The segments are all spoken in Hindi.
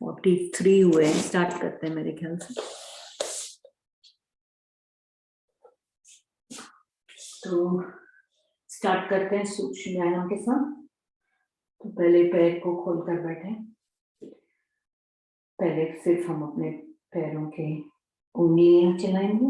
43 हुए हैं। स्टार्ट करते हैं मेरे ख्याल से। तो स्टार्ट करते हैं सूक्ष्म व्यायाम के साथ। तो पहले पैर को खोलकर बैठे। पहले सिर्फ हम अपने पैरों के उंगलियां चलाएंगे।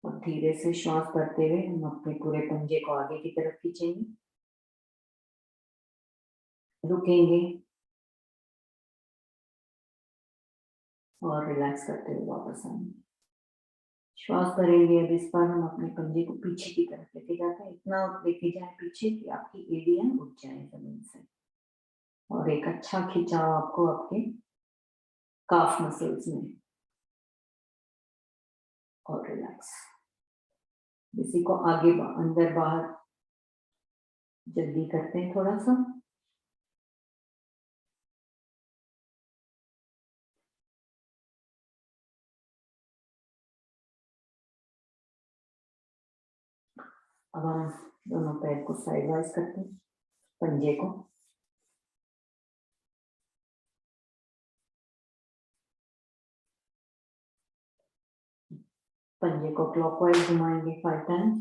और धीरे से श्वास भरते हुए हम अपने पूरे पंजे को आगे की तरफ खींचेंगे, रुकेंगे और रिलैक्स करते हुए वापस आएंगे। श्वास भरेंगे। अब इस बार हम अपने पंजे को पीछे की तरफ लेके जाते हैं। इतना लेके जाए पीछे कि आपकी एड़ियां उठ जाए जमीन से, और एक अच्छा खिंचाव आपको आपके काफ मसल्स में, और रिलैक्स। इसी को आगे अंदर बाहर जल्दी करते हैं थोड़ा सा। अब हम दोनों पैर को साइड वाइज करते हैं, पंजे को क्लॉकवाइज घुमाएंगे 5 टाइम्स,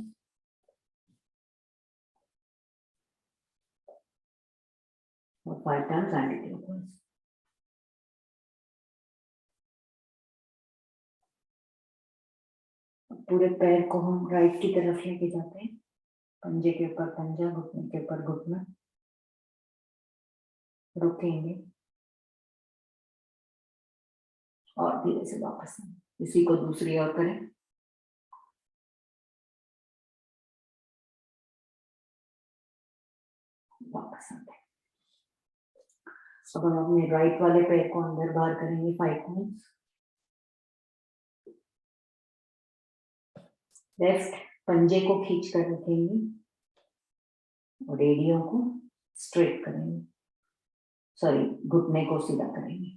और 5 टाइम्स एंटी क्लॉकवाइज। पूरे पैर को हम राइट की तरफ लेके जाते हैं। पंजे के ऊपर पंजा, घुटने के ऊपर घुटना, रुकेंगे और धीरे से वापस आएंगे। इसी को दूसरी ओर करें। वापस आते हैं। अब हम अपने राइट वाले पैर को अंदर बाहर करेंगे 5 टाइम्स। लेफ्ट पंजे को खींच कर रखेंगे और एड़ियों को स्ट्रेट करेंगे, सॉरी घुटने को सीधा करेंगे।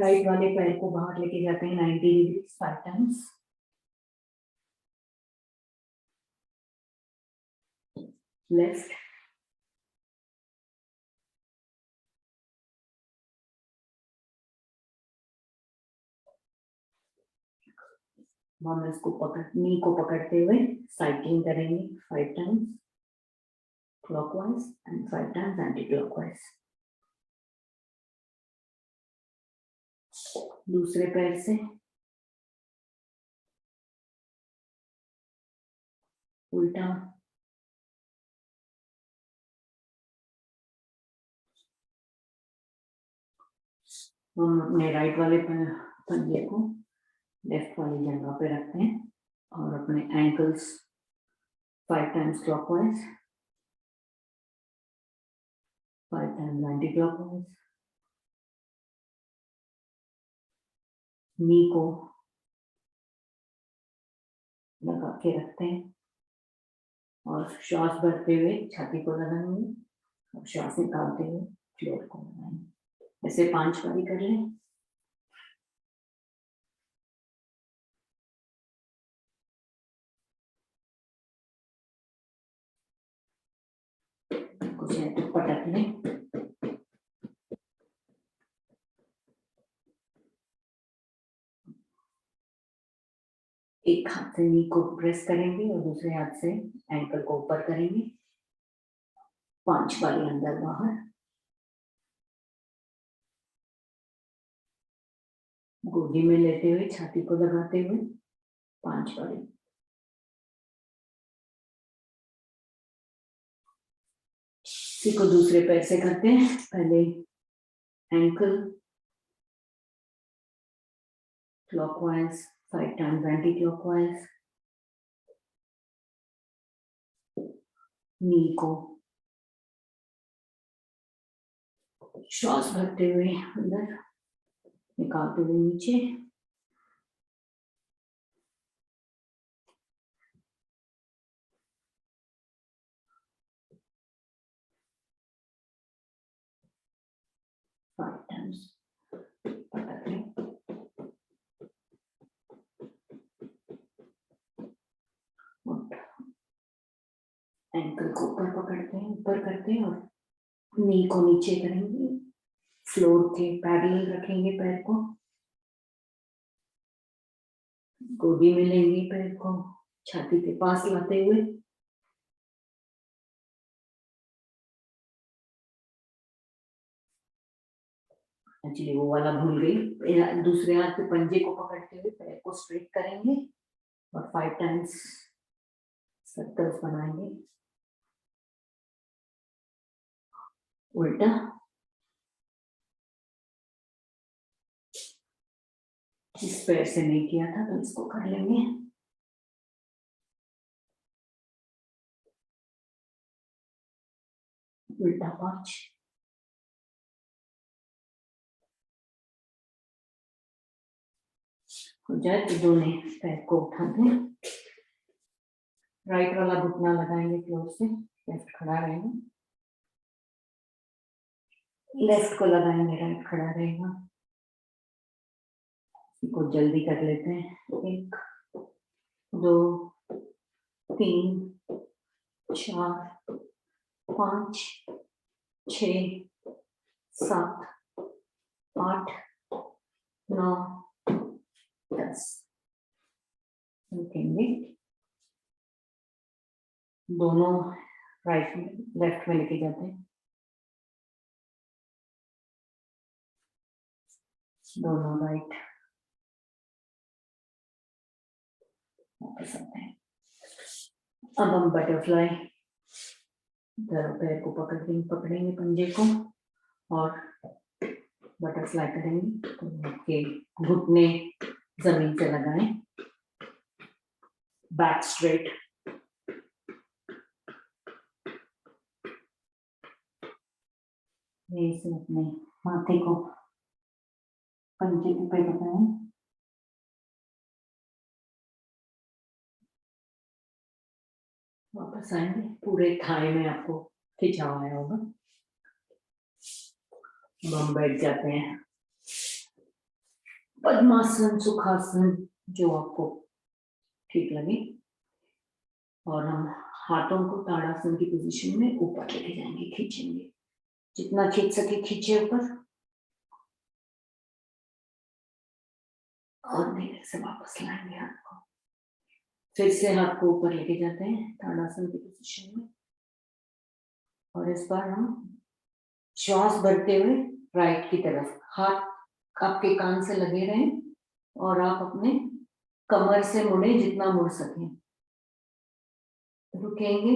राइट वाले पैर को बाहर लेके जाते हैं 90 डिग्री 5 टाइम्स। लेफ्ट हम इसको नी को पकड़ते हुए साइकिलिंग करेंगे 5 times clockwise and 5 times anti clockwise. दूसरे पैर से उल्टा, हम अपने राइट वाले पंजे को लेफ्ट वाली जगह पे रखते हैं और अपने ankles 5 times clockwise, 5 times anti clockwise. Knee को लगा के रखते हैं और श्वास भरते हुए छाती को लगाएंगे और श्वास निकालते हुए फ्लोर को लगाएंगे। ऐसे 5 बारी कर लें। कुछ है तो पटक लें। एक हाथ से नी को प्रेस करेंगे और दूसरे हाथ से एंकल को ऊपर करेंगे। 5 बारी अंदर बाहर। गोदी में लेते हुए छाती को लगाते हुए 5 बारी। इसी को दूसरे पैर से करते हैं। पहले ankle clockwise 5 times anti clockwise. Knee को श्वास भरते हुए अंदर, निकालते हुए नीचे। फाइव टाइम्स पटक लें। एंकल को ऊपर पकड़ते हैं, ऊपर करते हैं और नी को नीचे करेंगे, फ्लोर के पैरेलल रखेंगे पैर को, गोदी में लेंगे पैर को छाती के पास लाते हुए, एक्चुअली वो वाला भूल गई, दूसरे हाथ पे पंजे को पकड़ते हुए पैर को स्ट्रेट करेंगे और 5 टाइम्स सर्कल्स बनाएंगे, उल्टा, इस पैर से नहीं किया था तो इसको कर लेंगे, उल्टा 5, हो जाए तो दोनों पैर को उठा दें, राइट वाला घुटना लगाएंगे फ्लोर से, लेफ्ट खड़ा रहेगा, लेफ्ट को लगाएंगे राइट खड़ा रहेगा, इसको जल्दी कर लेते हैं, 1 2 3 4 5 6 7 8 9 10, रुकेंगे, दोनों राइट में लेफ्ट में लेके जाते हैं, दोनों राइट वापस आते हैं। अब हम बटरफ्लाई, पैर को पकड़ेंगे पंजे को और बटरफ्लाई करेंगे, तो आपके घुटने जमीन से लगाएं, बैक स्ट्रेट, से अपने माथे को पंजे के पे लगाएं, वापस आएंगे, पूरे थाई में आपको खिंचा आया होगा, हम बैठ जाते हैं, पद्मासन सुखासन जो आपको ठीक लगे, और हम हाथों को ताड़ासन की पोजीशन में ऊपर लेके जाएंगे, खींचेंगे, जितना खींच सके खींचे ऊपर, और धीरे से वापस लाएंगे हाथ को, फिर से हाथ को ऊपर लेके जाते हैं ताड़ासन की पोजीशन में, और इस बार हम श्वास भरते हुए राइट की तरफ, हाथ आपके कान से लगे रहें और आप अपने कमर से मुड़े जितना मुड़ सकें, रुकेंगे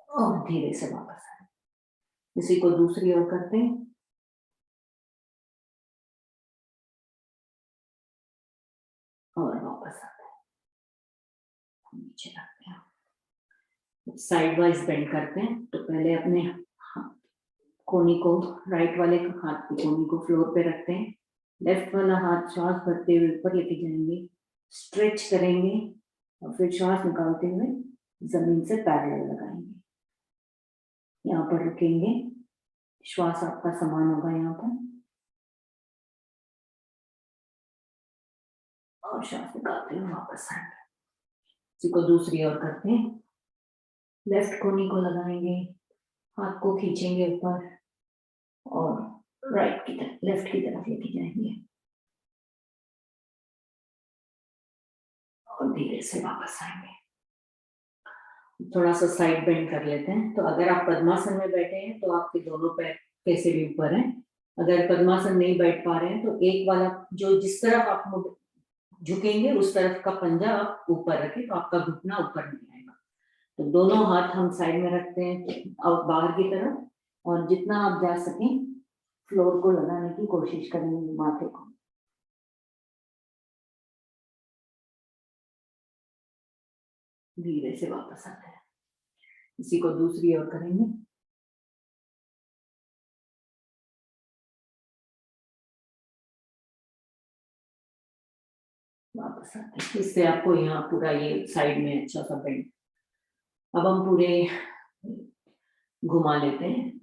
और धीरे से वापस आए, इसी को दूसरी ओर करते हैं, और वापस आते हैं, नीचे रखते हैं, साइड वाइज बेंड करते हैं, तो पहले अपने कोनी को, राइट वाले हाथ की कोनी को फ्लोर पे रखते हैं, लेफ्ट वाला हाथ श्वास भरते हुए ऊपर लेके जाएंगे, स्ट्रेच करेंगे और फिर श्वास निकालते हुए जमीन से पैरेलल लगाएंगे, यहाँ पर रुकेंगे, श्वास आपका समान होगा यहाँ पर, और श्वास निकालते हुए वापस आएंगे, इसी को दूसरी ओर करते हैं, लेफ्ट कोनी को लगाएंगे, हाथ को खींचेंगे ऊपर और राइट की तरफ, लेफ्ट की तरफ लेके जाएंगे और धीरे से वापस आएंगे, थोड़ा सा साइड बेंड कर लेते हैं, तो अगर आप पद्मासन में बैठे हैं तो आपके दोनों पैर कैसे भी ऊपर हैं, अगर पद्मासन नहीं बैठ पा रहे हैं तो एक वाला जो जिस तरफ आप झुकेंगे उस तरफ का पंजा आप ऊपर रखें, तो आपका घुटना ऊपर नहीं आएगा, तो दोनों हाथ हम साइड में रखते हैं और बाहर की तरफ, और जितना आप जा सकें फ्लोर को लगाने की कोशिश करेंगे माथे को, धीरे से वापस आते हैं, इसी को दूसरी ओर करेंगे, वापस आते हैं, इससे आपको यहाँ पूरा ये साइड में अच्छा सा बेंड, अब हम पूरे घुमा लेते हैं,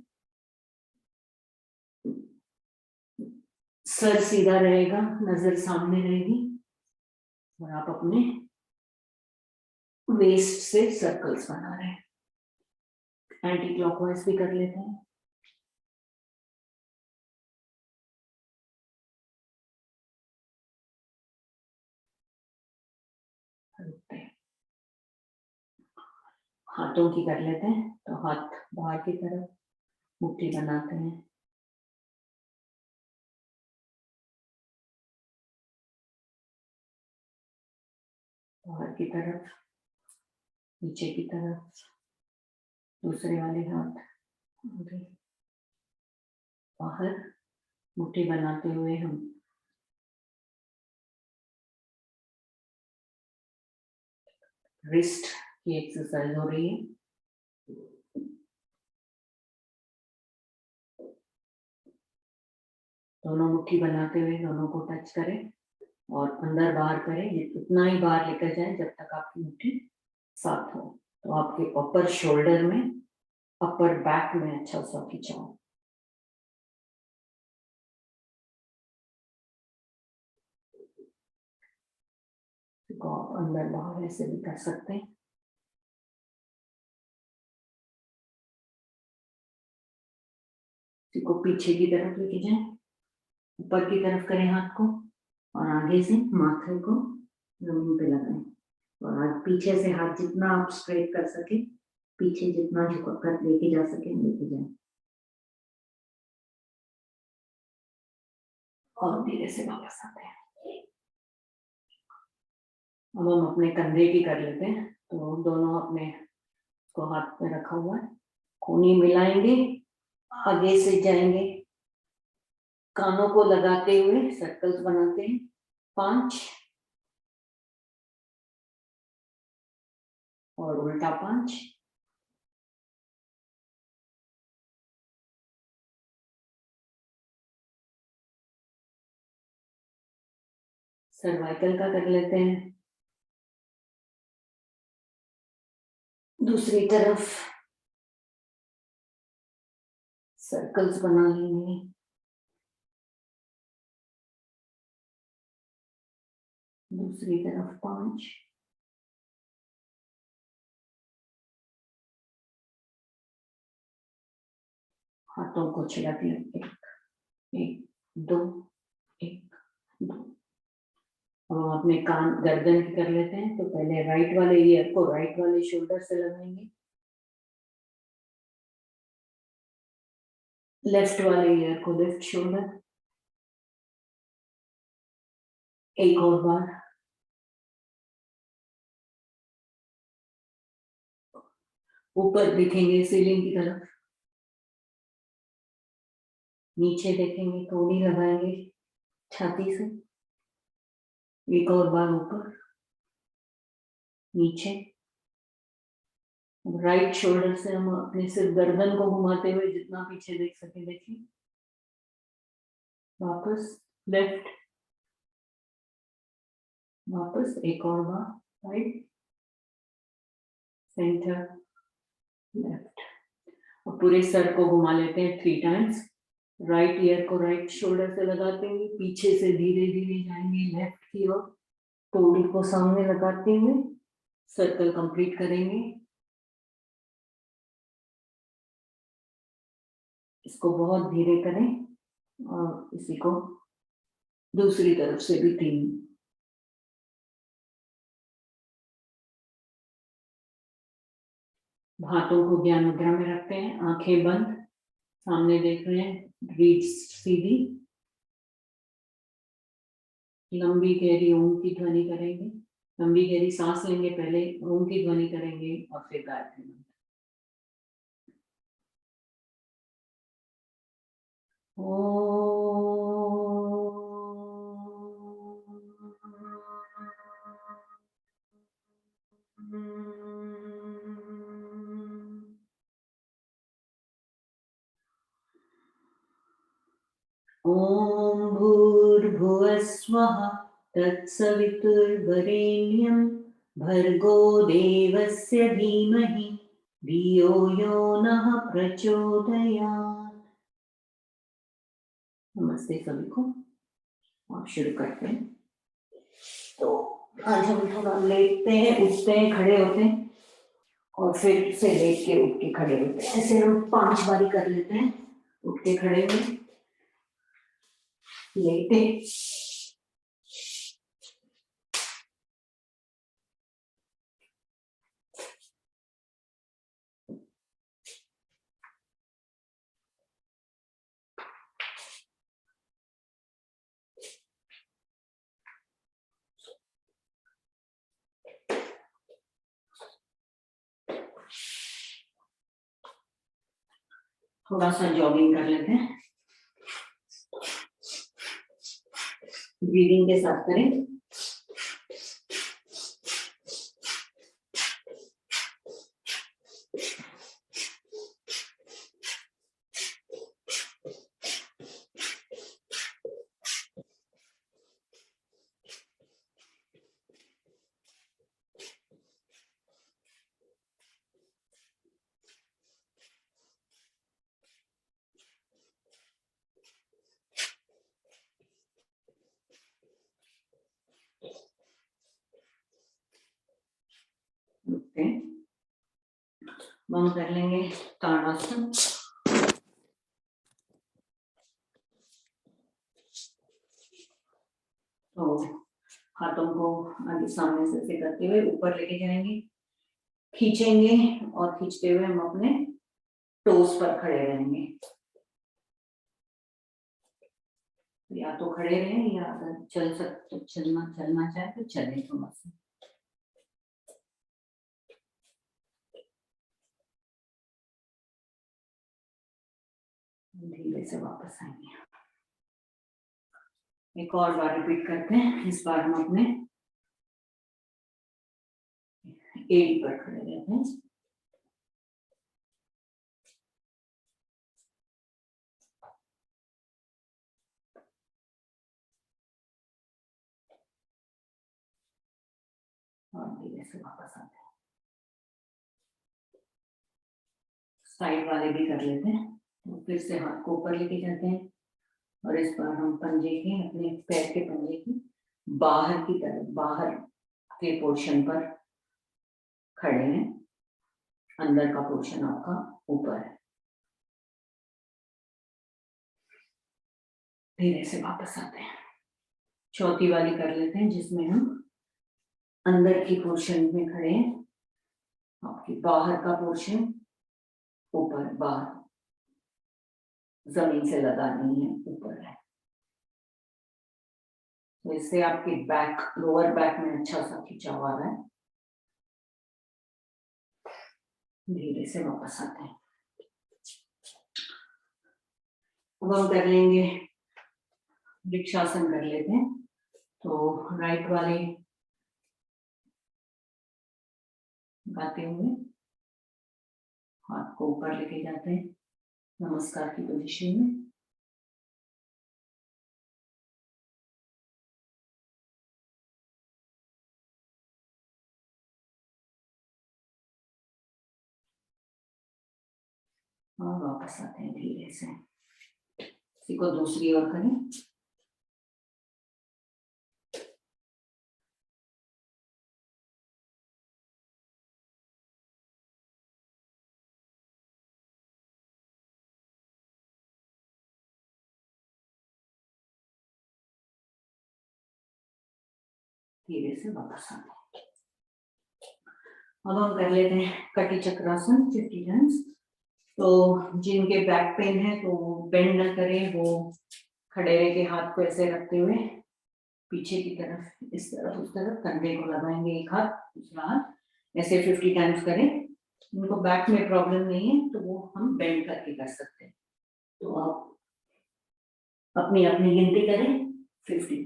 सर सीधा रहेगा, नजर सामने रहेगी, और आप अपने वेस्ट से सर्कल्स बना रहे हैं। एंटी क्लॉकवाइज भी कर लेते हैं। हाथों की कर लेते हैं, तो हाथ बाहर की तरफ मुट्ठी बनाते हैं, बाहर की तरफ, नीचे की तरफ, दूसरे वाले हाथ बाहर मुट्ठी बनाते हुए हम रिस्ट की एक्सरसाइज हो रही है। दोनों मुट्ठी बनाते हुए दोनों को टच करें और अंदर बाहर करें, उतना ही बाहर लेकर जाएं जब तक आपकी मुट्ठी साफ हो। तो आपके अपर शोल्डर में, अपर बैक में अच्छा सा खिंचाओ। तो आप अंदर बाहर ऐसे भी कर सकते हैं। को पीछे की तरफ लेके जाएं, ऊपर की तरफ करें हाथ को और आगे से माथे को जमीन पे लगाएं। और आज पीछे से हाथ जितना आप स्ट्रेट कर सके, पीछे जितना झुका कर लेके जा सके लेके जाएं। और धीरे से वापस आते हैं। अब हम अपने कंधे की कर लेते हैं। तो दोनों अपने को हाथ पे रखा हुआ है, कोहनी मिलाएंगे, आगे से जाएंगे, कानों को लगाते हुए सर्कल्स बनाते हैं 5 और उल्टा 5। सर्वाइकल का कर लेते हैं, दूसरी तरफ सर्कल्स बना लेंगे। दूसरी तरफ 5, हाथों को छिड़क लेंगे 1 2 1 2। अब हम अपने कान गर्दन की कर लेते हैं। तो पहले राइट वाले ईयर को राइट वाले शोल्डर से लगाएंगे, लेफ्ट वाले ईयर को लेफ्ट शोल्डर। एक और बार, ऊपर देखेंगे सीलिंग की तरफ, नीचे देखेंगे, कोहनी लगाएंगे छाती से। एक और बार ऊपर नीचे। राइट शोल्डर से हम अपने सिर्फ गर्दन को घुमाते हुए जितना पीछे देख सके देखिए। वापस लेफ्ट, वापस एक और बार राइट, सेंटर, लेफ्ट। और पूरे सर को घुमा लेते हैं 3 टाइम्स। राइट ईयर को राइट शोल्डर से लगाते हुए पीछे से धीरे धीरे जाएंगे लेफ्ट की ओर, टोड़ी को सामने लगाते हुए सर्कल कंप्लीट करेंगे। इसको बहुत धीरे करें और इसी को दूसरी तरफ से भी 3। हाथों को ज्ञान मुद्रा में रखते हैं, आंखें बंद, सामने देख रहे हैं, रीढ़ सीधी, लंबी गहरी ओम की ध्वनि करेंगे। लंबी गहरी सांस लेंगे, पहले ओम की ध्वनि करेंगे और फिर गायत्री मंत्र। ॐ भूर्भुवः स्वः तत्सवितुर्वरेण्यं भर्गो देवस्य धीमहि धियो यो नः प्रचोदयात्। नमस्ते सभी को। आप शुरू करते हैं। तो आज हम थोड़ा लेटते हैं, उठते हैं, खड़े होते हैं और फिर से लेट के उठ के खड़े होते हैं। ऐसे हम 5 बारी कर लेते हैं। उठ के खड़े हुए, लेटे, थोड़ा सा जॉगिंग कर लेते हैं। ब्रीदिंग के साथ करें। ओके, हम कर लेंगे ताड़ासन। तो हाथों को आगे सामने से करते हुए ऊपर लेके जाएंगे, खींचेंगे और खींचते हुए हम अपने टोस पर खड़े रहेंगे। या तो खड़े रहें या अगर चल सकते चलना चाहे तो चले थोड़ा सा। धीरे से वापस आएंगे। एक और बार रिपीट करते हैं। इस बार हम अपने एड़ी पर खड़े रहते हैं। और धीरे से वापस आते हैं। साइड वाले भी कर लेते हैं। तो फिर से हाथ को ऊपर लेके जाते हैं और इस बार हम पंजे के, अपने पैर के पंजे की बाहर की तरफ, बाहर के पोर्शन पर खड़े हैं। अंदर का पोर्शन आपका ऊपर है। धीरे से वापस आते हैं। चौथी वाली कर लेते हैं जिसमें हम अंदर की पोर्शन में खड़े हैं। आपकी बाहर का पोर्शन ऊपर, बाहर जमीन से लगा नहीं है, ऊपर है। तो इससे आपकी बैक, लोअर बैक में अच्छा सा खिंचाव आ रहा है। धीरे से वापस आते हैं। अब हम कर लेंगे वृक्षासन, कर लेते हैं। तो राइट वाले गाते हुए हाथ को ऊपर लेके जाते हैं नमस्कार की पोजीशन में। और वापस आते हैं धीरे से। इसी को दूसरी ओर करें। धीरे से वापस आते हैं। अब हम कर लेते हैं कटी चक्रासन 50 टाइम्स। तो जिनके बैक पेन है तो वो बेंड न करें, वो खड़े रह के हाथ को ऐसे रखते हुए पीछे की तरफ, इस तरफ उस तरफ कंधे को लगाएंगे, एक हाथ दूसरा हाथ, ऐसे 50 टाइम्स करें। उनको बैक में प्रॉब्लम नहीं है तो वो हम बेंड करके कर सकते हैं। तो आप अपनी अपनी गिनती करें 50।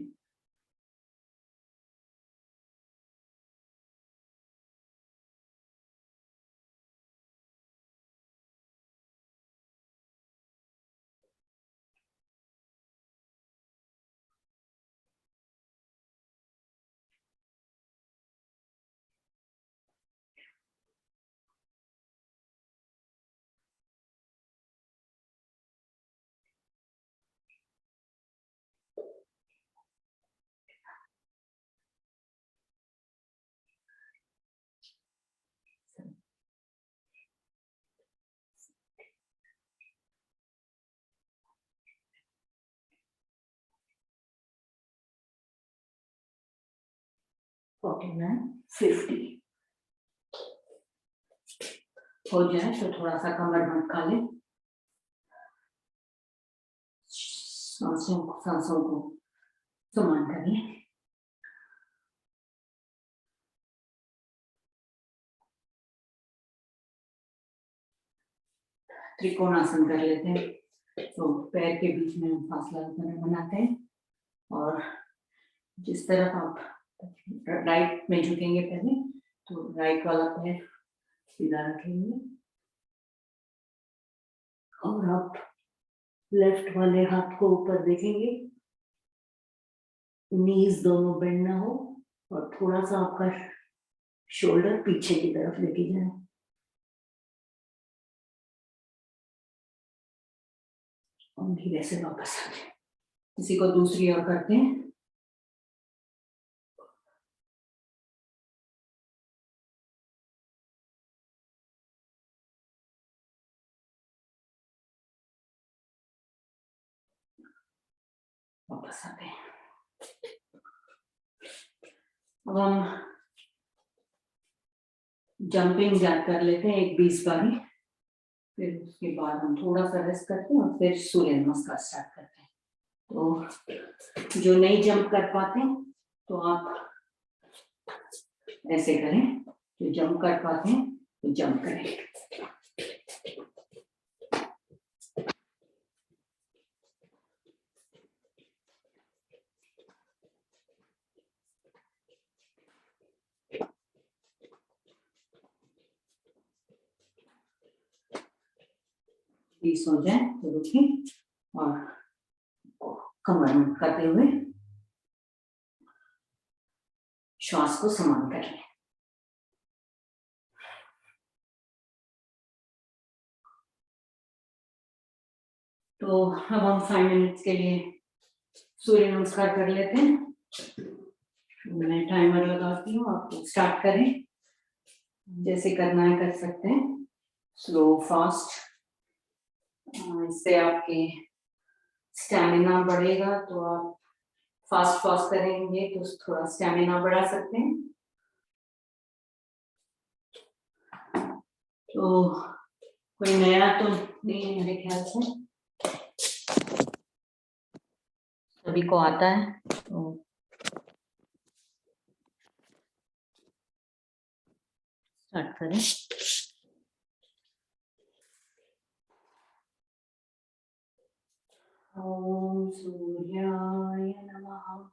49, 50 हो जाए तो थोड़ा सा कमर मटका ले, सांसों को समान करिए। त्रिकोणासन कर लेते हैं, तो पैर के बीच में हम फासला बनाते हैं और जिस तरफ आप राइट में झुकेंगे पहले, तो राइट वाला पैर सीधा रखेंगे और आप लेफ्ट वाले हाथ को ऊपर देखेंगे, नीज दोनों बेंड ना हो और थोड़ा सा आपका शोल्डर पीछे की तरफ लेके जाए। और धीरे से वापस आ जाए। इसी को दूसरी ओर करते हैं। वापस आते हैं। अब हम जंपिंग जैक कर लेते हैं एक 20 बारी, फिर उसके बाद हम थोड़ा सा रेस्ट करते हैं और फिर सूर्य नमस्कार स्टार्ट करते हैं। तो जो नहीं जंप कर पाते तो आप ऐसे करें, जो जंप कर पाते हैं तो जंप करें। हो जाए तो रुकिए और कमर में करते हुए श्वास को समान कर लें। तो अब हम 5 मिनट्स के लिए सूर्य नमस्कार कर लेते हैं। मैं टाइमर लगाती हूँ, आप स्टार्ट करें। जैसे करना है कर सकते हैं, स्लो फास्ट। इससे आपके स्टैमिना बढ़ेगा, तो आप फास्ट फास्ट करेंगे तो थोड़ा स्टैमिना बढ़ा सकते हैं। तो कोई नया तो नहीं है मेरे ख्याल से, सभी को आता है। तो स्टार्ट करें। ओम सूर्याय नमः।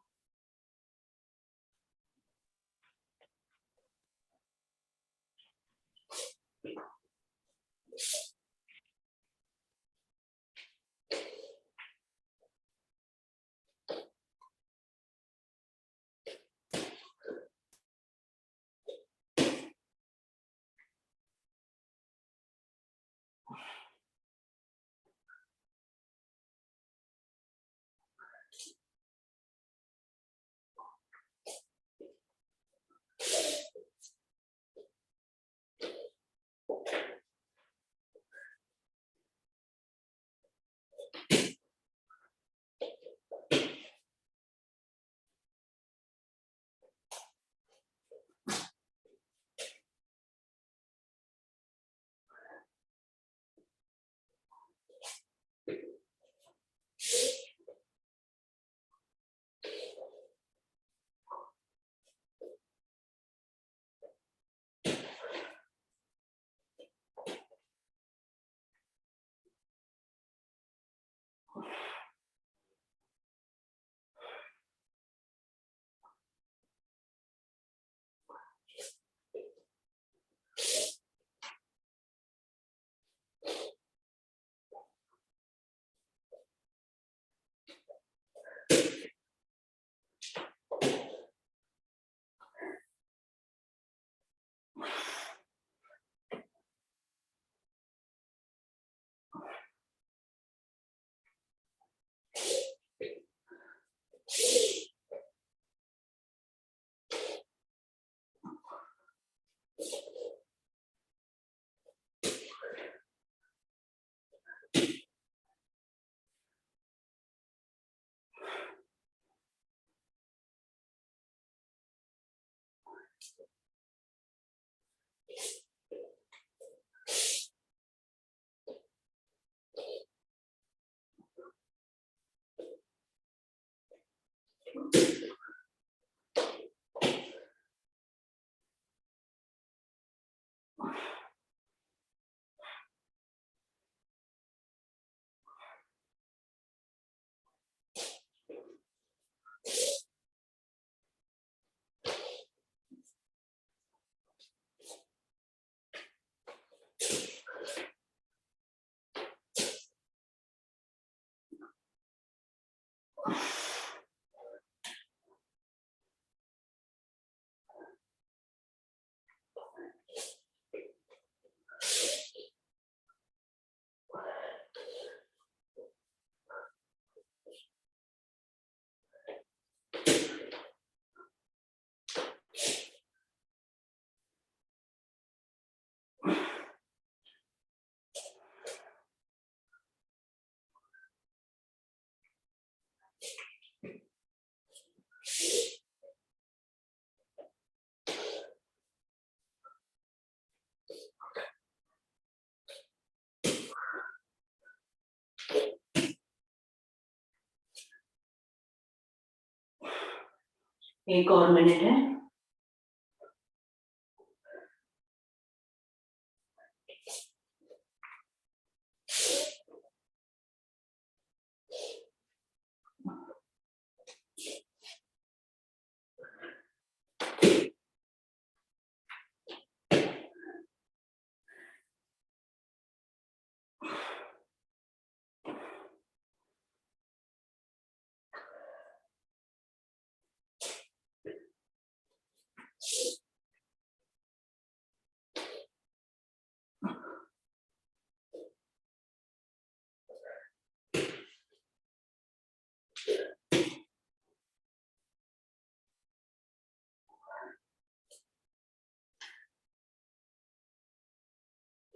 एक और मिनट है।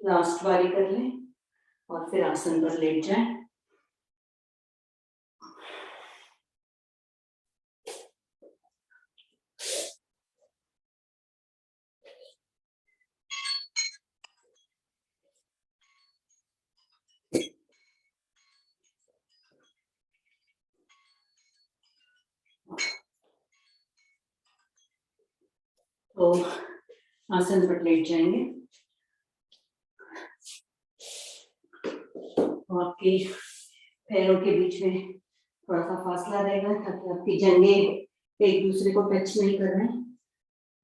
लास्ट बारी कर लें और फिर आसन पर लेट जाएं। तो आसन पर लेट जाएंगे। तो आपके पैरों के बीच में थोड़ा सा फासला रहेगा ताकि आपकी जंघें एक दूसरे को टच नहीं कर रहे हैं।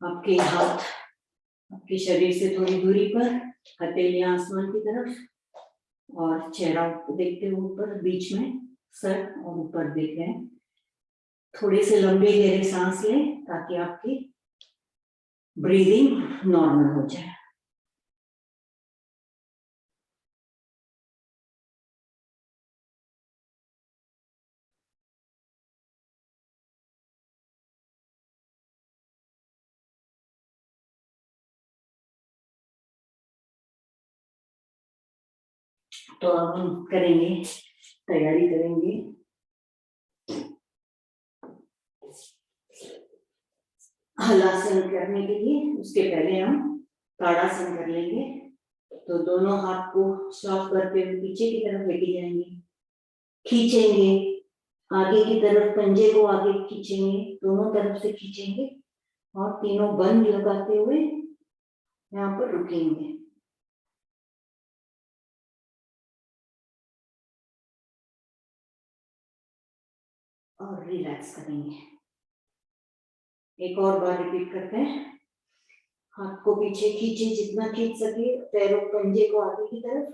आपके हाथ आपके शरीर से थोड़ी दूरी पर, हथेलियां आसमान की तरफ और चेहरा देखते हुए ऊपर, बीच में सर और ऊपर देख रहे हैं। थोड़े से लंबे गहरे सांस लें ताकि आपकी ब्रीदिंग नॉर्मल हो जाए। तो अब हम करेंगे, तैयारी करेंगे हलासन करने के लिए। उसके पहले हम ताड़ासन कर लेंगे। तो दोनों हाथ को स्टॉप करते हुए पीछे की तरफ लेके जाएंगे, खींचेंगे आगे की तरफ, पंजे को आगे खींचेंगे, दोनों तरफ से खींचेंगे और तीनों बंद लगाते हुए यहाँ पर रुकेंगे और रिलैक्स करेंगे। एक और बार रिपीट करते हैं। हाथ को पीछे खींचे जितना खींच सके, पैरों पंजे को आगे की तरफ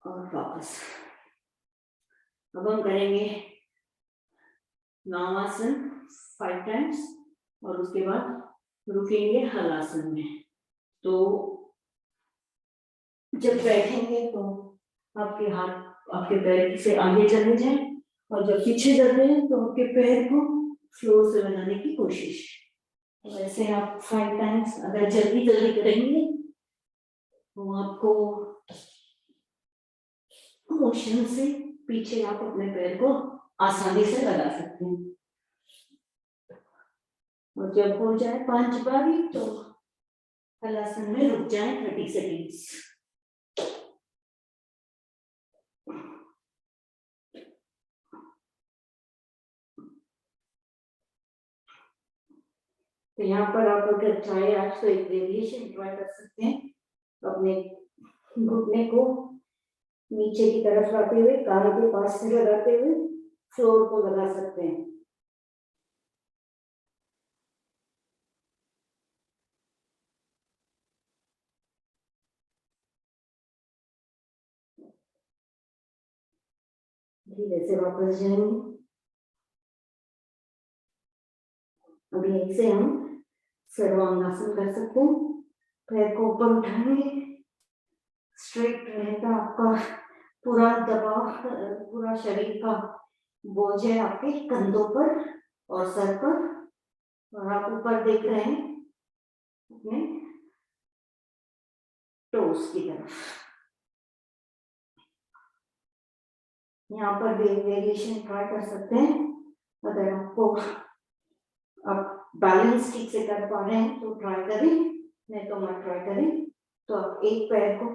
और वापस। अब हम करेंगे नामासन 5 टाइम्स और उसके बाद रुकेंगे हलासन में। तो जब बैठेंगे तो आपके हाथ आपके पैर से आगे चले जाएं और जब पीछे जाते हैं तो आपके पैर को फ्लोर से लगाने की कोशिश। तो ऐसे आप 5 टाइम्स अगर जल्दी जल्दी करेंगे तो आपको मोशन से पीछे आप अपने पैर को आसानी से लगा सकते हैं। और जब हो जाए 5 बार तो हलासन में रुक जाए 30 सेकेंड्स। तो यहाँ पर आप अगर चाहे आज तो एक वेरिएशन ट्राई कर सकते हैं, अपने घुटने को नीचे की तरफ लाते हुए कान के पास से लगाते हुए फ्लोर को लगा सकते हैं। धीरे से वापस जाएंगे। अभी ऐसे हम सर्वांगासन कर सकते हैं। पैर को ऊपर उठाएंगे, स्ट्रेट रहेगा आपका पूरा दबाव, पूरा शरीर का बोझ है आपके कंधों पर और सर पर, और आप ऊपर देख रहे हैं अपने टोस की तरफ। यहाँ पर भी वेरिएशन ट्राई कर सकते हैं। अगर आपको आप बैलेंस ठीक से कर पा रहे हैं तो ट्राई करें, नहीं तो मत ट्राई करें। तो आप एक पैर को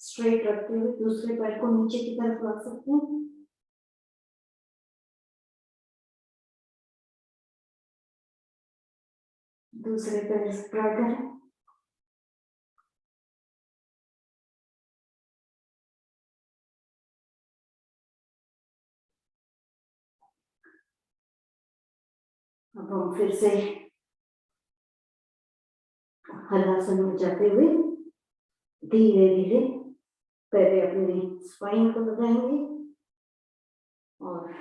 स्ट्रेट रखते हुए दूसरे पैर को नीचे की तरफ रख सकते हैं। दूसरे पैर ट्राई करें। अब हम फिर से हलासन में जाते हुए धीरे धीरे पहले अपने स्पाइन को लगाएंगे और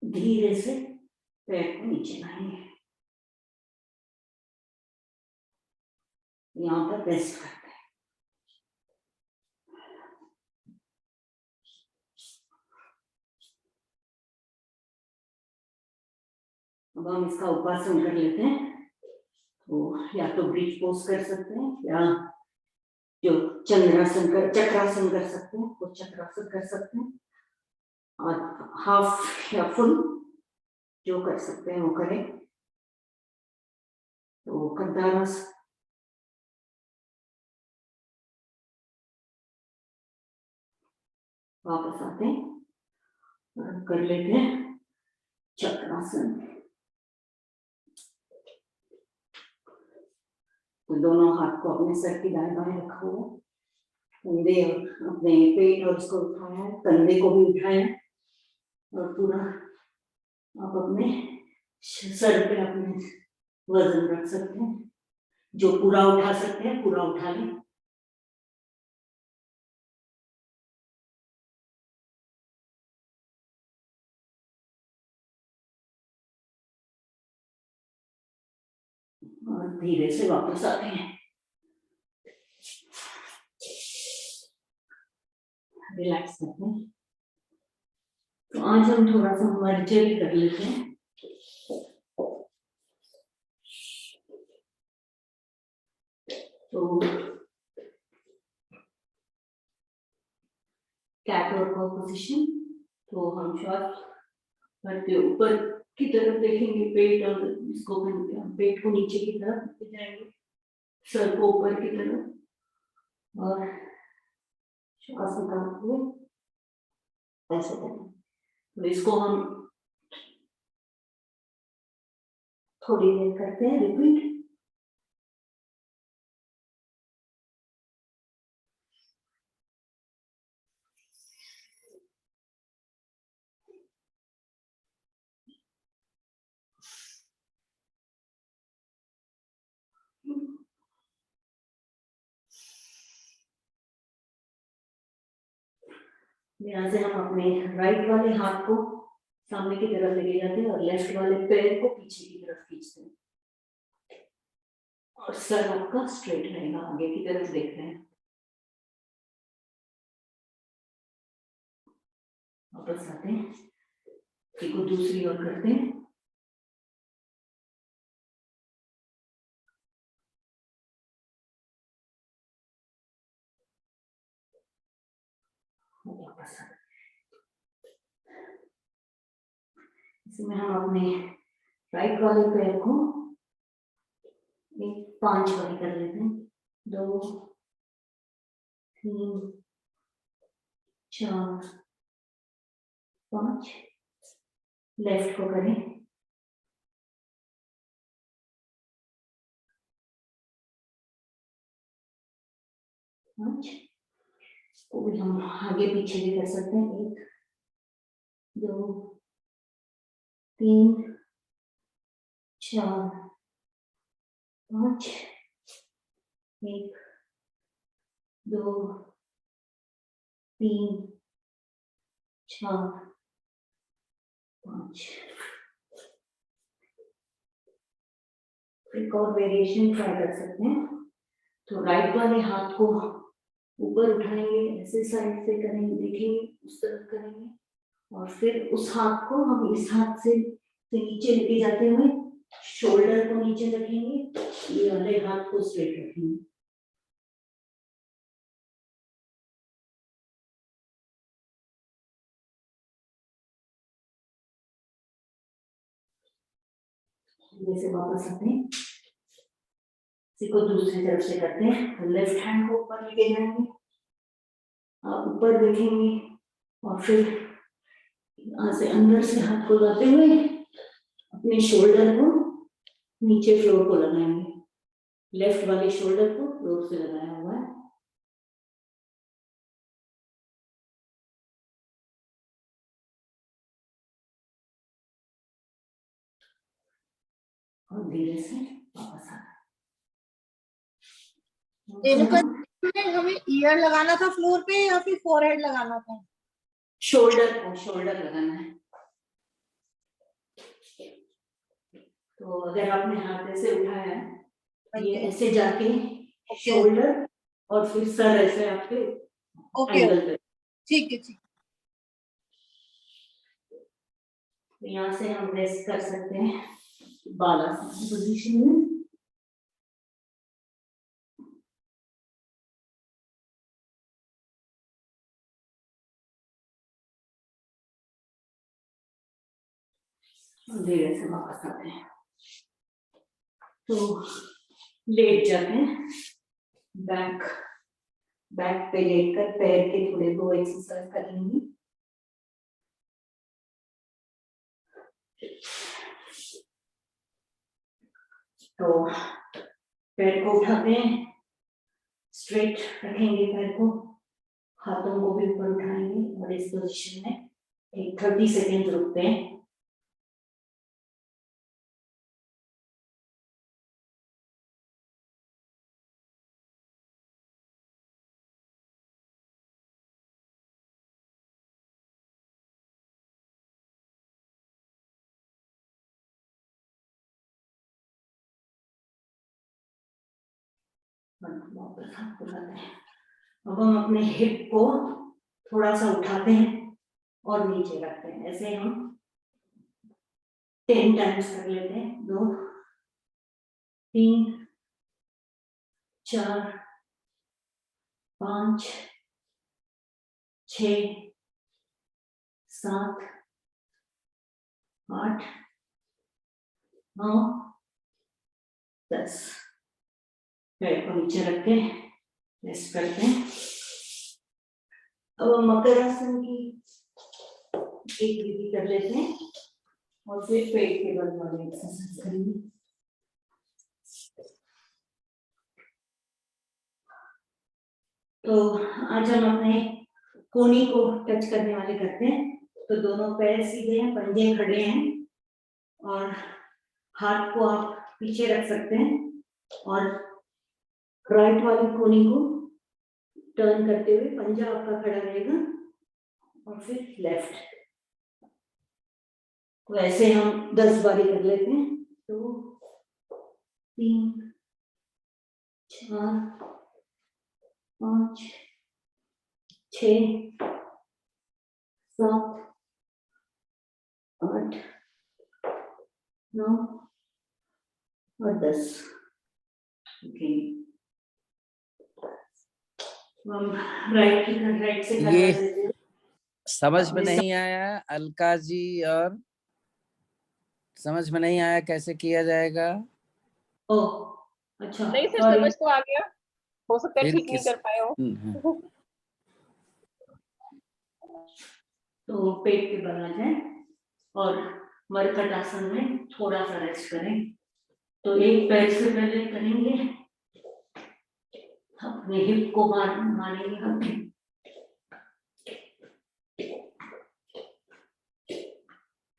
धीरे से पैर को नीचे लाएंगे। यहाँ पर रेस्ट करते हैं। अब हम इसका उपासन कर लेते हैं। तो या तो ब्रिज पोज कर सकते हैं या जो चक्रासन कर सकते हैं, वो चक्रासन कर सकते हैं, और हाफ या फुल जो कर सकते हैं वो करें। तो कंधारासन, वापस आते हैं और कर लेते हैं चक्रासन। तो दोनों हाथ को अपने सर की दाएं बाएं रखा हुआ, कंधे और अपने पेट और उसको उठाया है, कंधे को भी उठाया और पूरा आप अपने सर पे अपने वजन रख सकते हैं। जो पूरा उठा सकते हैं पूरा उठा लें। और धीरे से वापस आते हैं। रिलैक्स करते हैं। तो आज हम थोड़ा सा मर्जरी कर लेते हैं। तो कैट और काउ पोजीशन। तो हम श्वास भरते ऊपर की तरफ देखेंगे, पेट और इसको पेट को नीचे की तरफ लेके जाएंगे, सर को ऊपर की तरफ, और श्वास निकालते हुए ऐसे करें। तो इसको हम थोड़ी देर करते हैं रिपीट। यहाँ से हम अपने राइट वाले हाथ को सामने की तरफ लेके जाते हैं और लेफ्ट वाले पैर को पीछे की तरफ खींचते हैं, और सर आपका स्ट्रेट रहेगा, आगे की तरफ देख रहे हैं। वापस आते हैं, इसको दूसरी ओर करते हैं। वापस आते हैं। इसमें हम अपने राइट वाले पैर को एक 5 वाली कर लेते हैं। 2 3 4 5। लेफ्ट को करें। 5 को भी हम आगे पीछे भी कर सकते हैं। 1 2 3 4 5। 1 2 3 4 5। एक और वेरिएशन ट्राई कर सकते हैं। तो राइट वाले हाथ को ऊपर उठाएंगे, ऐसे साइड से करेंगे, देखेंगे उस तरफ करेंगे, और फिर उस हाथ को हम इस हाथ से नीचे लेके जाते हुए शोल्डर को नीचे रखेंगे, ये वाले हाथ को स्ट्रेट रखेंगे। जैसे वापस आते हैं, इसी को दूसरी तरफ से करते हैं। लेफ्ट हैंड को ऊपर लेके जाएंगे, आप ऊपर देखेंगे, और फिर यहाँ से अंदर से हाथ को लाते हुए अपने शोल्डर को नीचे फ्लोर को लगाएंगे। लेफ्ट वाले शोल्डर को फ्लोर से लगाया हुआ है। और धीरे से वापस आना। हमें ईयर लगाना था फ्लोर पे या फिर फोरहेड लगाना था? शोल्डर को, शोल्डर लगाना है। तो अगर आपने हाथ ऐसे उठाया है, ये ऐसे जाके शोल्डर और फिर सर ऐसे आपके एंगल पे। ठीक है, ठीक। यहाँ से हम रेस्ट कर सकते हैं बालासन पोजीशन में। धीरे से वापस आते हैं, तो लेट जाते हैं। बैक पे लेटकर पैर के थोड़े 2 एक्सरसाइज करेंगे। तो पैर को उठाते हैं, स्ट्रेट रखेंगे पैर को, हाथों को भी ऊपर उठाएंगे और इस पोजीशन में एक 30 सेकेंड रुकते हैं। वापस हाथ को लाते हैं। अब हम अपने हिप को थोड़ा सा उठाते हैं और नीचे रखते हैं। ऐसे हम 10 टाइम्स कर लेते हैं। 2 3 4 5 6 7 8 9 10। पैर को नीचे रख के रेस्ट करते हैं। अब हम मकर आसन की एक विधि कर लेते हैं और फिर पेट के बल वाले एक्सरसाइज करेंगे। तो आज हम अपने कोहनी को टच करने वाले करते हैं। तो दोनों पैर सीधे हैं, पंजे खड़े हैं, और हाथ को आप पीछे रख सकते हैं और राइट वाली कोहनी को टर्न करते हुए पंजा आपका खड़ा रहेगा, और फिर लेफ्ट। तो ऐसे हम 10 बारी कर लेते हैं। 2 3 4 5 6 7 8 9 और 10। ओके, हम राइट से ये समझ में नहीं आया अलका जी और समझ में नहीं आया कैसे किया जाएगा? ओ अच्छा, नहीं सर, सॉरी। समझ तो आ गया, हो सकता है फिर ठीक नहीं किस कर पाए हो। तो पेट के बल आ जाए और मरकट आसन में थोड़ा सा रेस्ट करें। तो एक पैर से पहले करेंगे, अपने हिप को मारेंगे हम,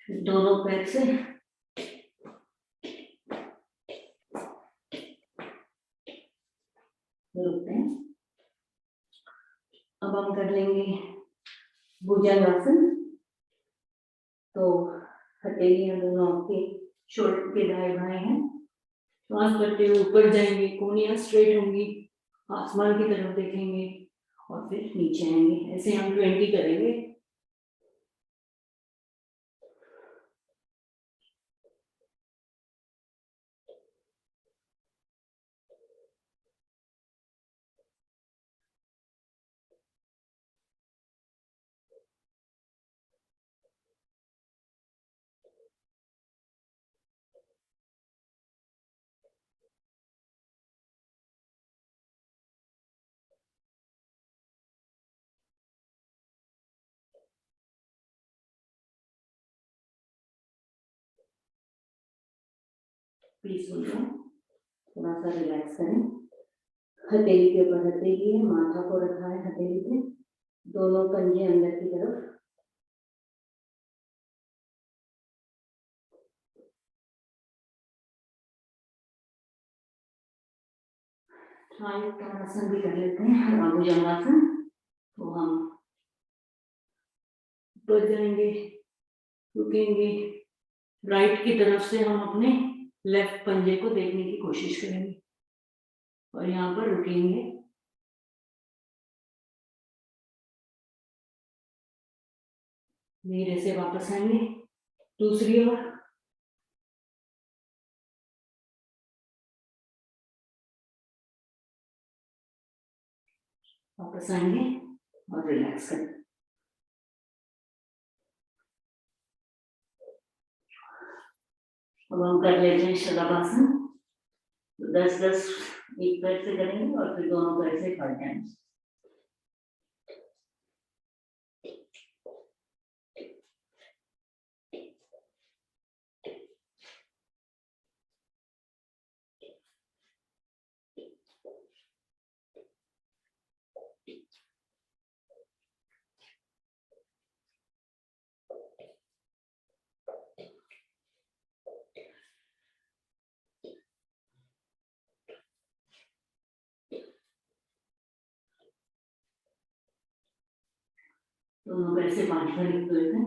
दोनों पैर से रुकते हैं। अब हम कर लेंगे भुजंगासन। तो हथेलियां दोनों आपके शोल्डर के दाएं बाएं हैं। श्वास करते हुए ऊपर जाएंगे, कोहनियां स्ट्रेट होंगी, आसमान की तरफ देखेंगे और फिर नीचे आएंगे। ऐसे हम 20 करेंगे। पीसफुल हो, थोड़ा सा रिलैक्स करें। हथेली के ऊपर हथेली है, माथा को रखा है हथेली पे, दोनों पंजे अंदर की तरफ। आसन भी कर लेते हैं, भुजंगासन। तो हम ऊपर जाएंगे, रुकेंगे, राइट की तरफ से हम अपने लेफ्ट पंजे को देखने की कोशिश करेंगे और यहाँ पर रुकेंगे। धीरे से वापस आएंगे दूसरी ओर। वापस आएंगे और रिलैक्स करें। अब हम कर लेते हैं शलभासन। 10-10 एक पैर से करेंगे और फिर दोनों पैर से खड़े जाएंगे। दोनों पैर से 5 बार लिख लेते हैं।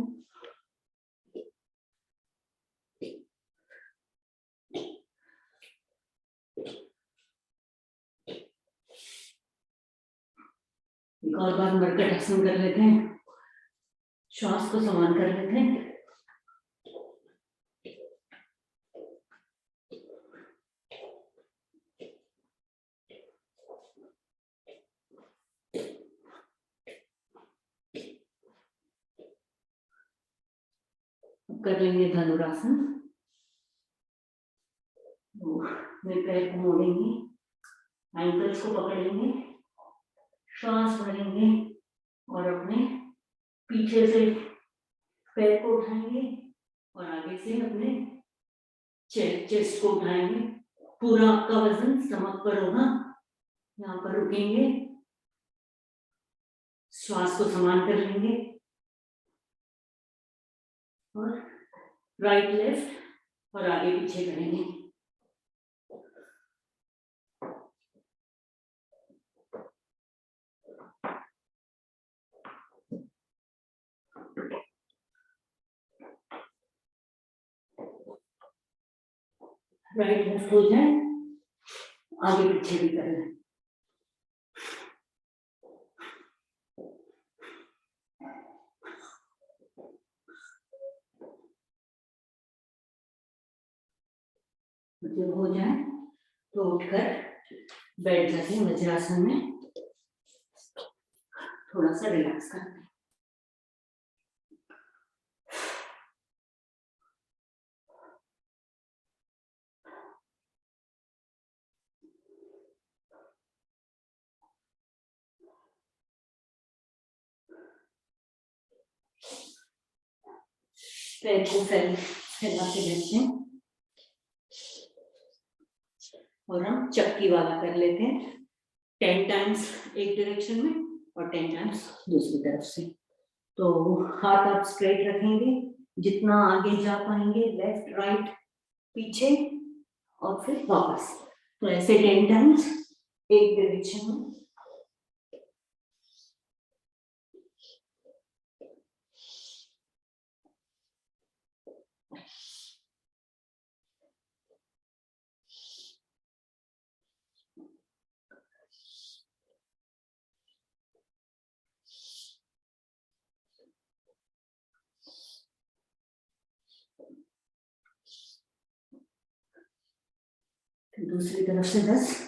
एक और बार मरकट आसन कर लेते हैं, श्वास को समान कर लेते हैं। कर लेंगे धनुरासन। मेरे पैर को मोड़ेंगे, एंकल्स को पकड़ेंगे, श्वास भरेंगे और अपने पीछे से पैर को उठाएंगे और आगे से अपने चेस्ट को उठाएंगे। पूरा आपका वजन स्टमक पर होगा। यहाँ पर रुकेंगे, श्वास को समान कर लेंगे और राइट लेफ्ट और आगे पीछे करेंगे। राइट लेफ्ट हो जाए, आगे पीछे भी कर लें। जब हो जाए तो उठकर बैठ जाते हैं वज्रासन में, थोड़ा सा रिलैक्स करते हैं। पैर को फैला के बैठते हैं और हम चक्की वाला कर लेते हैं 10 टाइम्स एक डायरेक्शन में और 10 टाइम्स दूसरी तरफ से। तो हाथ आप स्ट्रेट रखेंगे, जितना आगे जा पाएंगे, लेफ्ट राइट पीछे और फिर वापस। तो ऐसे 10 टाइम्स एक डायरेक्शन में। दूसरी तरफ से 10।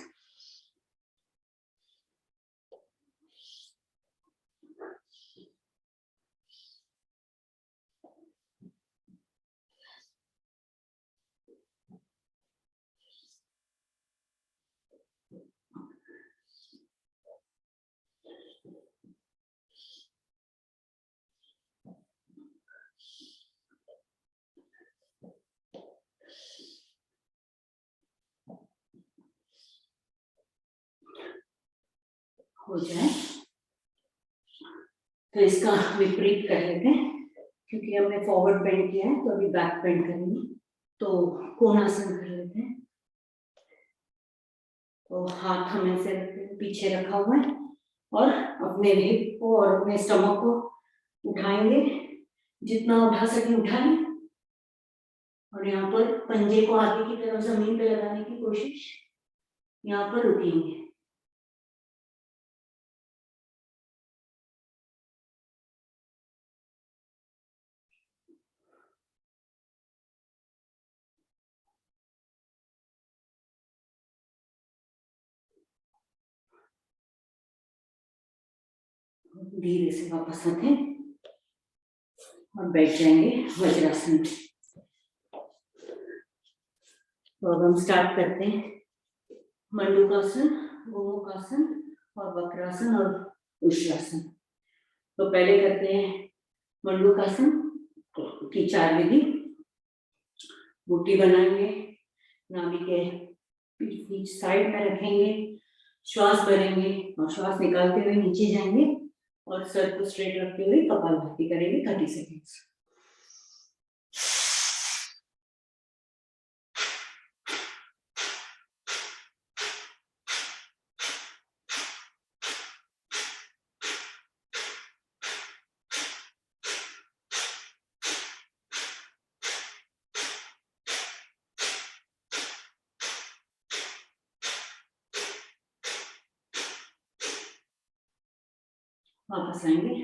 हो जाए तो इसका विपरीत कर लेते हैं, क्योंकि हमने फॉरवर्ड बेंड किया है तो अभी बैक बेंड करेंगे। तो कोणासन कर लेते हैं। तो हाथ हमें से पीछे रखा हुआ है और अपने हिप को और अपने स्टमक को उठाएंगे, जितना उठा सके उठाएं और यहाँ पर पंजे को आगे की तरफ जमीन पे लगाने की कोशिश। यहाँ पर रुकेंगे। धीरे से वापस आते हैं और बैठ जाएंगे वज्रासन में। तो अब हम स्टार्ट करते हैं मंडूकासन, गोमुखासन और वक्रासन और उष्ट्रासन। तो पहले करते हैं मंडूकासन की 4 विधि। मुट्ठी बनाएंगे, नाभि के बीच साइड में रखेंगे, श्वास भरेंगे और श्वास निकालते हुए नीचे जाएंगे और सर को स्ट्रेट रखते हुए कपालभाति करेंगे 30 सेकेंड्स। वापस आएंगे।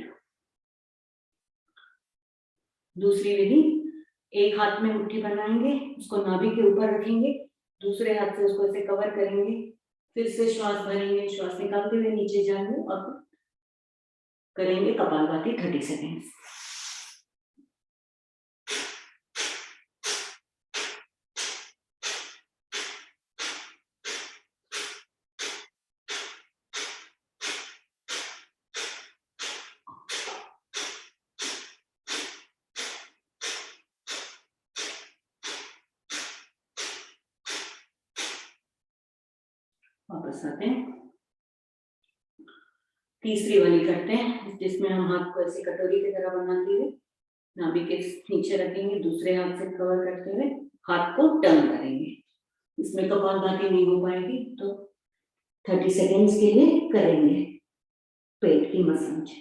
दूसरी विधि, एक हाथ में मुट्ठी बनाएंगे, उसको नाभि के ऊपर रखेंगे, दूसरे हाथ से उसको ऐसे कवर करेंगे, फिर से श्वास भरेंगे, श्वास निकालते हुए नीचे जाएंगे और करेंगे कपालभाति 30 सेकेंड्स। वापस आते हैं। तीसरी वाली करते हैं, जिसमें हम हाथ को ऐसे कटोरी की तरह बनाते हुए नाभि के नीचे रखेंगे, दूसरे हाथ से कवर करते हुए हाथ को टर्न करेंगे। इसमें कपालभाति नहीं हो पाएगी तो 30 सेकेंड्स के लिए करेंगे पेट की मसाज।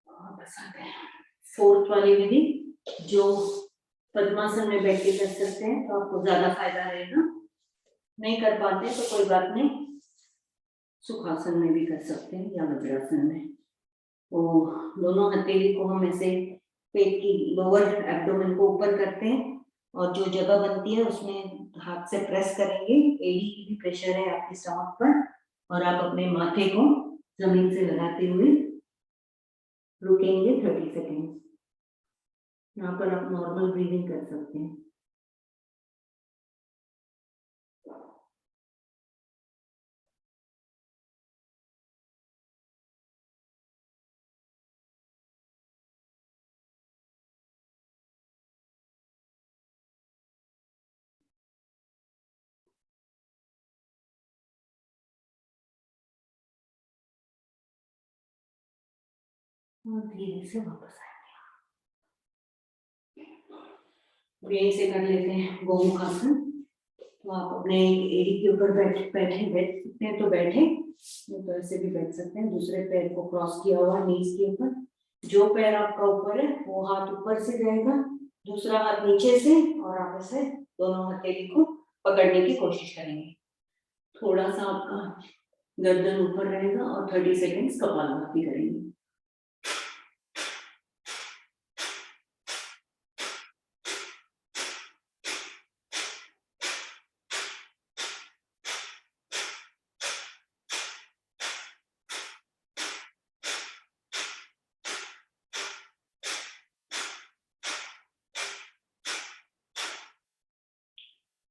वापस आते हैं। फोर्थ वाली विधि जो पद्मासन में बैठ के कर सकते हैं तो आपको ज्यादा फायदा रहेगा। नहीं कर पाते तो कोई बात नहीं, सुखासन में भी कर सकते हैं या वज्रासन में। तो दोनों हथेली को हम ऐसे पेट की लोअर एब्डोमेन को ऊपर करते हैं और जो जगह बनती है उसमें हाथ से प्रेस करेंगे। एडी की भी प्रेशर है आपके स्टमक पर और आप अपने माथे को जमीन से लगाते हुए रुकेंगे 30 सेकेंड। यहाँ पर आप नॉर्मल ब्रीदिंग कर सकते हैं। और धीरे से वापस आएंगे। यहीं से कर लेते हैं गोमुख आसन। तो आप अपने एड़ी के ऊपर बैठ सकते हैं तो बैठे, नहीं तो ऐसे भी बैठ सकते हैं। दूसरे पैर को क्रॉस किया हुआ नीज के ऊपर, जो पैर आपका ऊपर है वो हाथ ऊपर से जाएगा, दूसरा हाथ नीचे से, और आप ऐसे दोनों हथेली को पकड़ने की कोशिश करेंगे। थोड़ा सा आपका गर्दन ऊपर रहेगा और 30 सेकेंड्स कपालभाति करेंगे।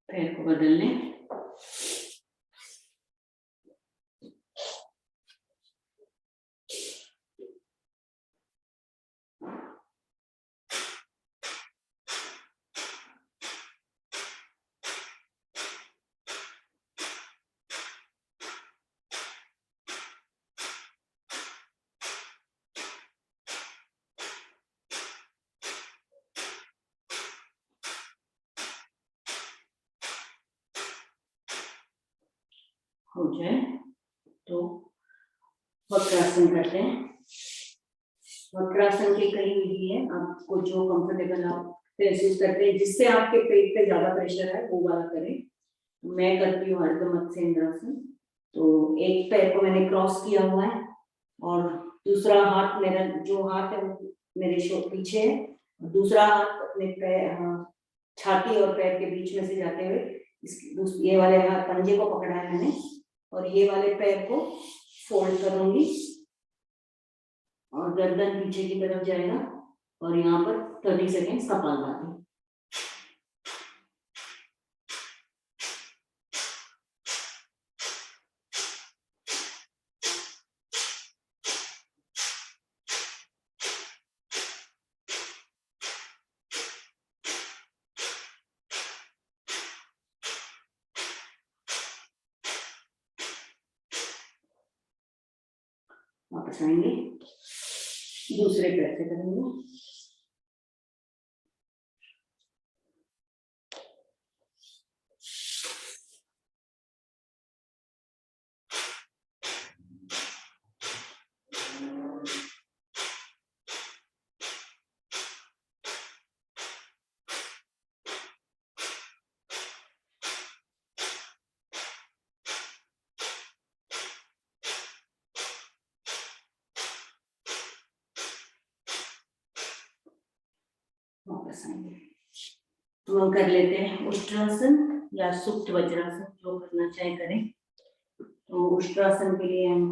पैर को बदल लें। हो जाए तो वक्रासन करते हैं। वक्रासन की कई विधि है, आपको जो कंफर्टेबल आप महसूस करते हैं, जिससे आपके पेट पे ज्यादा प्रेशर है वो वाला करें। मैं करती हूँ अर्ध मत्स्येंद्रासन। तो एक पैर को मैंने क्रॉस किया हुआ है और दूसरा हाथ मेरा जो हाथ है वो मेरे पीछे है, दूसरा हाथ अपने पैर छाती और पैर के बीच में से जाते हुए ये वाले हाथ पंजे को पकड़ा है मैंने, और ये वाले पैर को फोल्ड करूंगी और गर्दन पीछे की तरफ जाएगा, और यहाँ पर 30 सेकेंड्स कपालभाति। वापस आएंगे, दूसरे पैर से करेंगे। वापस आएंगे। तो हम कर लेते हैं उष्ट्रासन या सुप्त वज्रासन, जो करना चाहे करें। तो उष्ट्रासन के लिए हम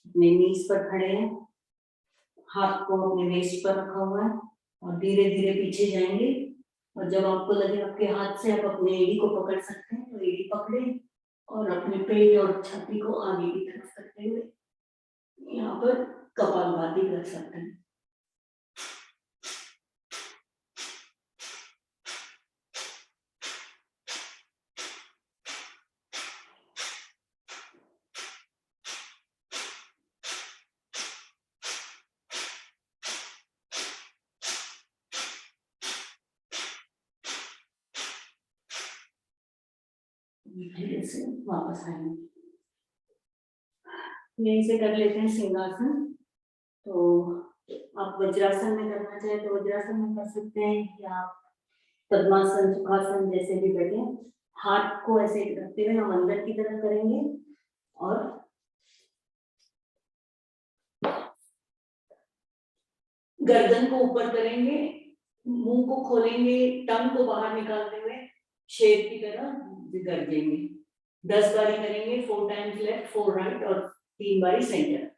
अपने नीज पर खड़े हैं, हाथ को अपने वेस्ट पर रखा हुआ है और धीरे धीरे पीछे जाएंगे। और जब आपको लगे आपके हाथ से आप अपने एड़ी को पकड़ सकते हैं तो एड़ी पकड़े और अपने पेट और छाती को आगे की तरफ करते हुए यहाँ पर कपालभाति कर सकते हैं। धीरे से वापस आएंगे। यहीं से कर लेते हैं सिंहासन। तो आप वज्रासन में करना चाहे तो वज्रासन में कर सकते हैं, या आप पद्मासन सुखासन जैसे भी बैठे। हाथ को ऐसे रखते हुए हम अंदर की तरफ करेंगे और गर्दन को ऊपर करेंगे, मुंह को खोलेंगे, टंग को बाहर निकालते हुए शेर की तरह गर्जेंगे। 10 बारी करेंगे, 4 टाइम्स लेफ्ट 4 राइट और 3 बारी सेंटर।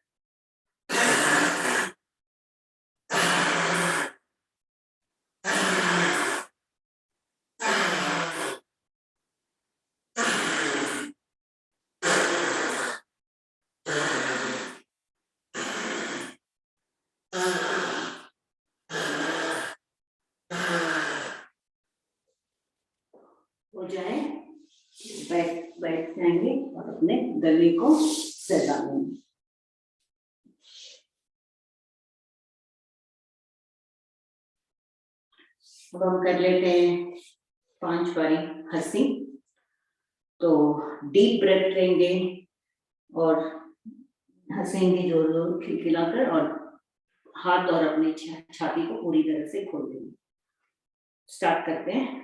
हो जाए बैठ बैठ जाएंगे और अपने गले को सजा लेंगे। अब हम कर लेते हैं 5 बारी हंसी। तो डीप ब्रेथ लेंगे और हंसेंगे जोर जोर खिलखिलाकर और हाथ और अपनी छाती को पूरी तरह से खोल देंगे। स्टार्ट करते हैं।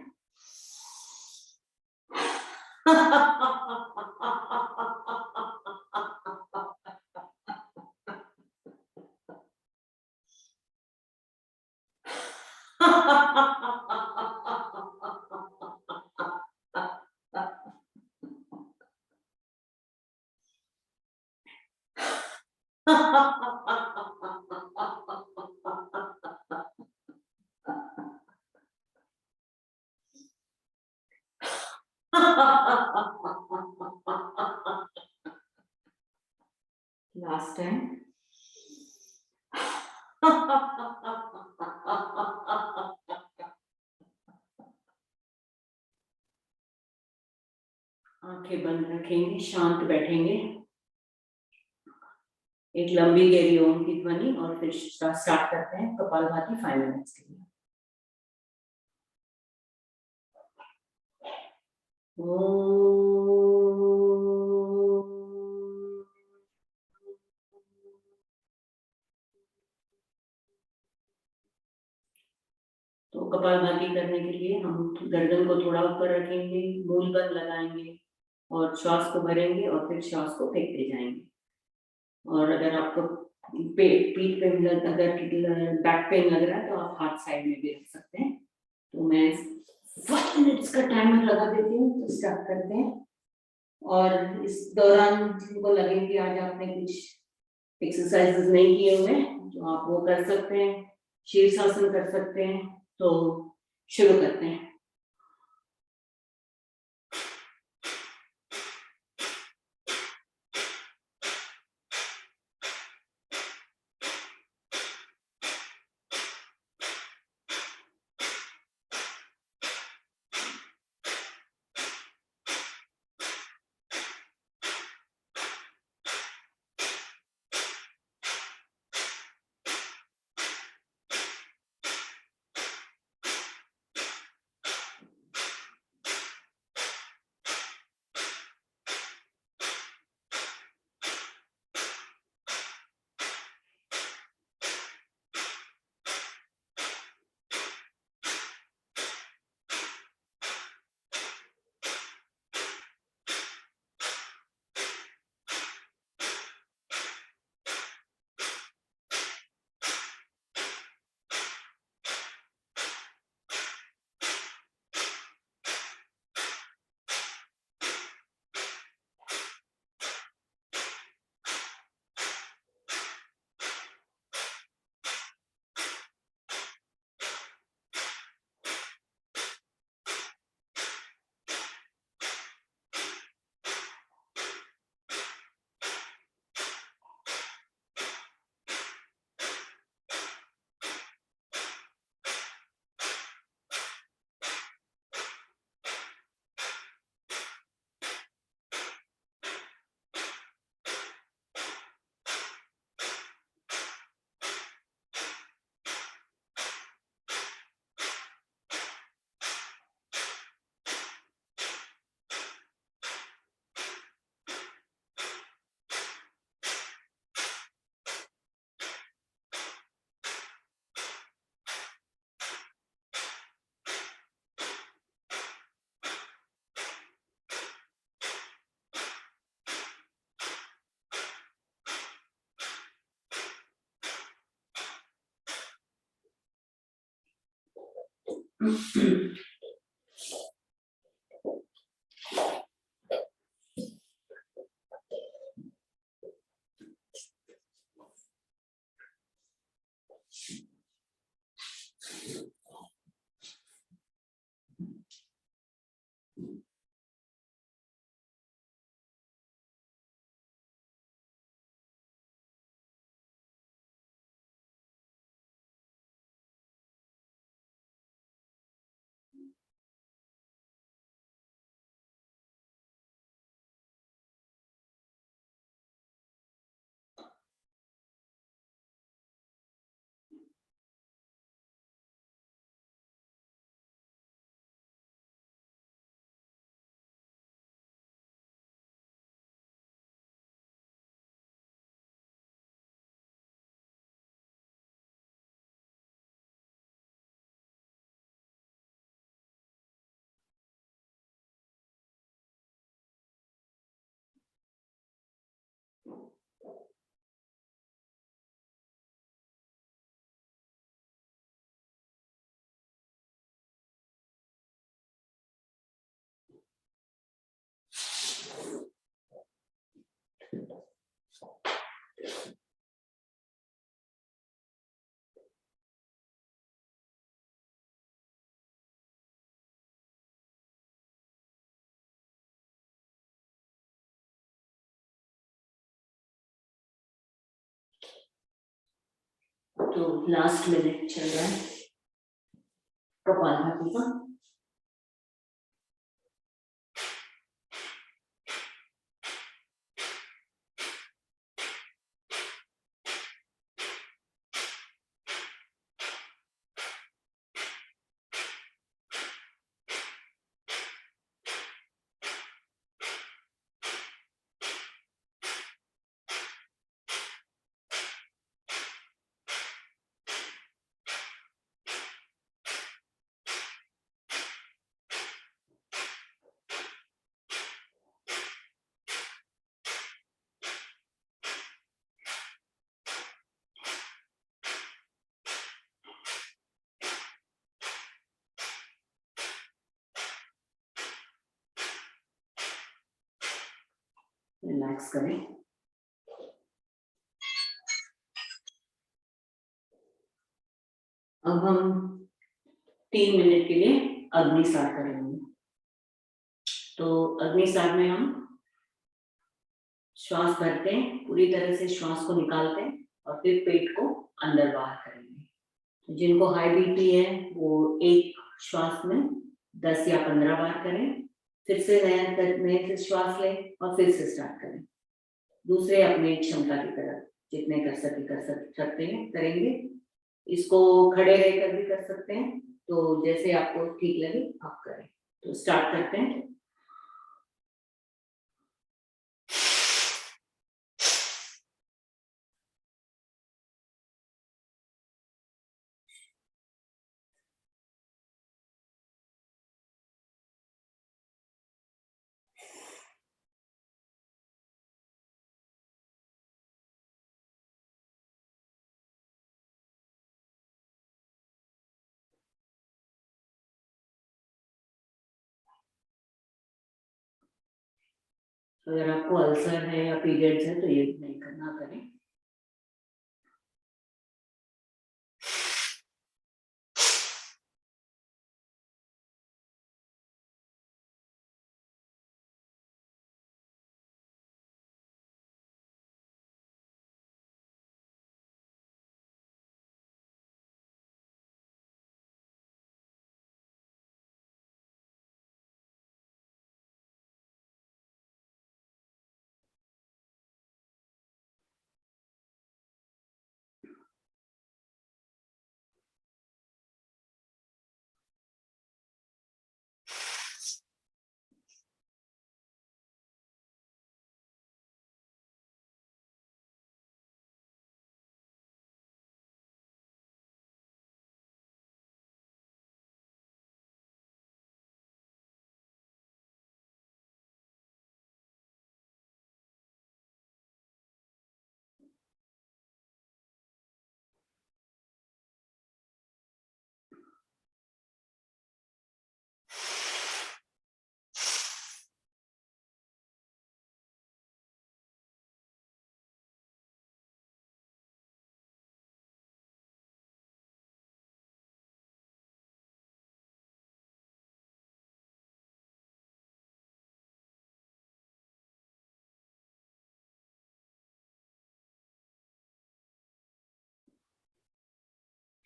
Last time. आंखें बंद रखेंगे, शांत बैठेंगे। एक लंबी गहरी ओम की ध्वनि और फिर स्टार्ट करते हैं कपालभाति 5 मिनट्स के लिए। तो कपालभाति करने के लिए हम गर्दन को थोड़ा ऊपर रखेंगे, मूल बंद लगाएंगे और श्वास को भरेंगे और फिर श्वास को फेंकते जाएंगे। और अगर आपको पीठ पे अगर बैक पेन लग रहा है तो आप हाथ साइड में भी रख सकते हैं। तो मैं 5 मिनट्स का टाइमर लगा देती हूँ, तो स्टार्ट करते हैं। और इस दौरान जिनको लगे कि आज आपने कुछ एक्सरसाइजेस नहीं किए हुए तो आप वो कर सकते हैं, शीर्षासन कर सकते हैं। तो शुरू करते हैं। तो लास्ट मिनट चल रहा है कपालभाति का। रिलैक्स करें। अब हम 3 मिनट के लिए अग्निसार करेंगे। तो अग्निसार में हम श्वास भरते हैं, पूरी तरह से श्वास को निकालते हैं और फिर पेट को अंदर बाहर करेंगे। तो जिनको हाई बीपी है वो एक श्वास में 10 या 15 बार करें, फिर से नए से श्वास लें और फिर से स्टार्ट करें। दूसरे अपनी क्षमता की तरफ जितने कर सकते हैं करेंगे। इसको खड़े रहकर भी कर सकते हैं, तो जैसे आपको ठीक लगे आप करें। तो स्टार्ट करते हैं। अगर आपको अल्सर है या पीरियड्स है तो ये नहीं करना, करें।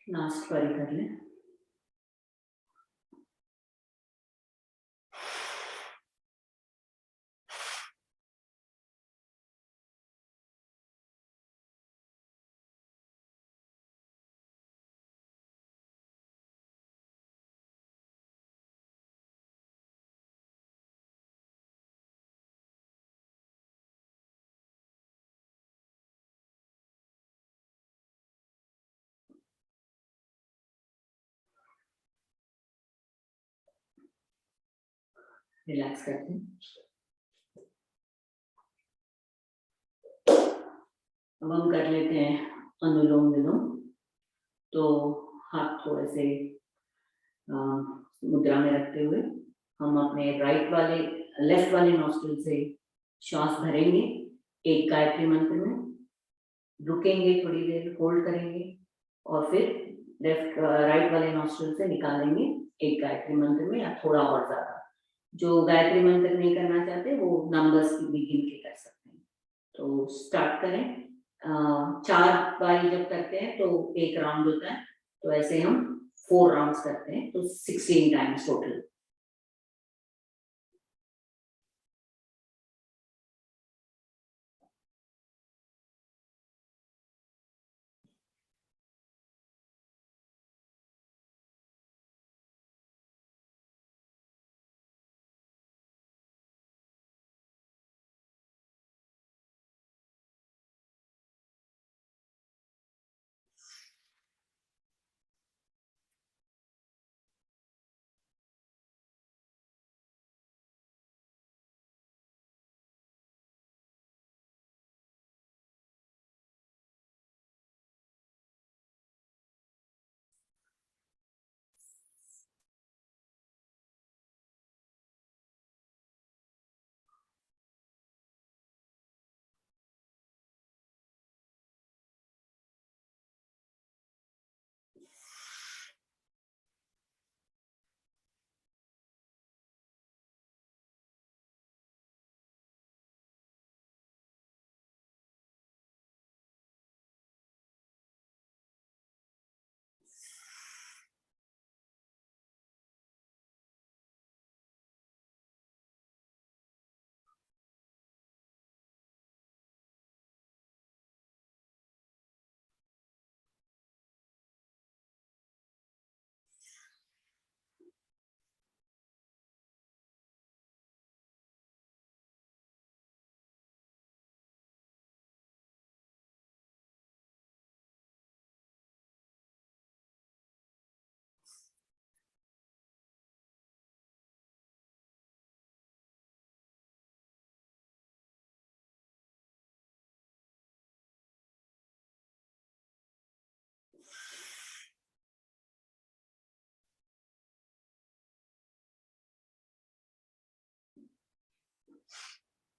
लास्ट बारी कर लें। रिलैक्स करते हैं। अब हम कर लेते हैं अनुलोम विलोम। तो हाथ को ऐसे मुद्रा में रखते हुए हम अपने लेफ्ट वाले नॉस्ट्रिल से श्वास भरेंगे एक गायत्री मंत्र में, रुकेंगे, थोड़ी देर होल्ड करेंगे और फिर लेफ्ट राइट वाले नॉस्ट्रिल से निकालेंगे एक गायत्री मंत्र में या थोड़ा और ज्यादा। जो गायत्री मंत्र नहीं करना चाहते वो नंबर्स की भी गिन के कर सकते हैं। तो स्टार्ट करें। 4 बारी जब करते हैं तो एक राउंड होता है, तो ऐसे हम 4 राउंड्स करते हैं, तो 16 टाइम्स टोटल।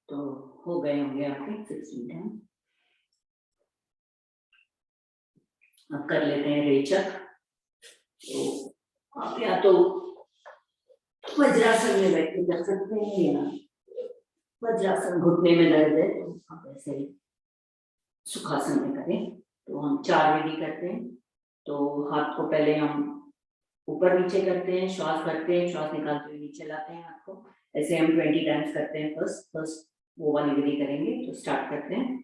तो हो गए होंगे आपके 16 टाइम। अब कर लेते हैं रेचक। तो आप या तो वज्रासन में बैठ के कर सकते हैं, या वज्रासन घुटने में दर्द है तो आप ऐसे सुखासन में करें। तो हम 4 विधि करते हैं। तो हाथ को पहले हम ऊपर नीचे करते हैं, श्वास भरते हैं, श्वास निकालते हुए नीचे लाते हैं हाथ को। ऐसे हम 20 टाइम्स करते हैं। फर्स्ट वो वाली विधि करेंगे। तो स्टार्ट करते हैं।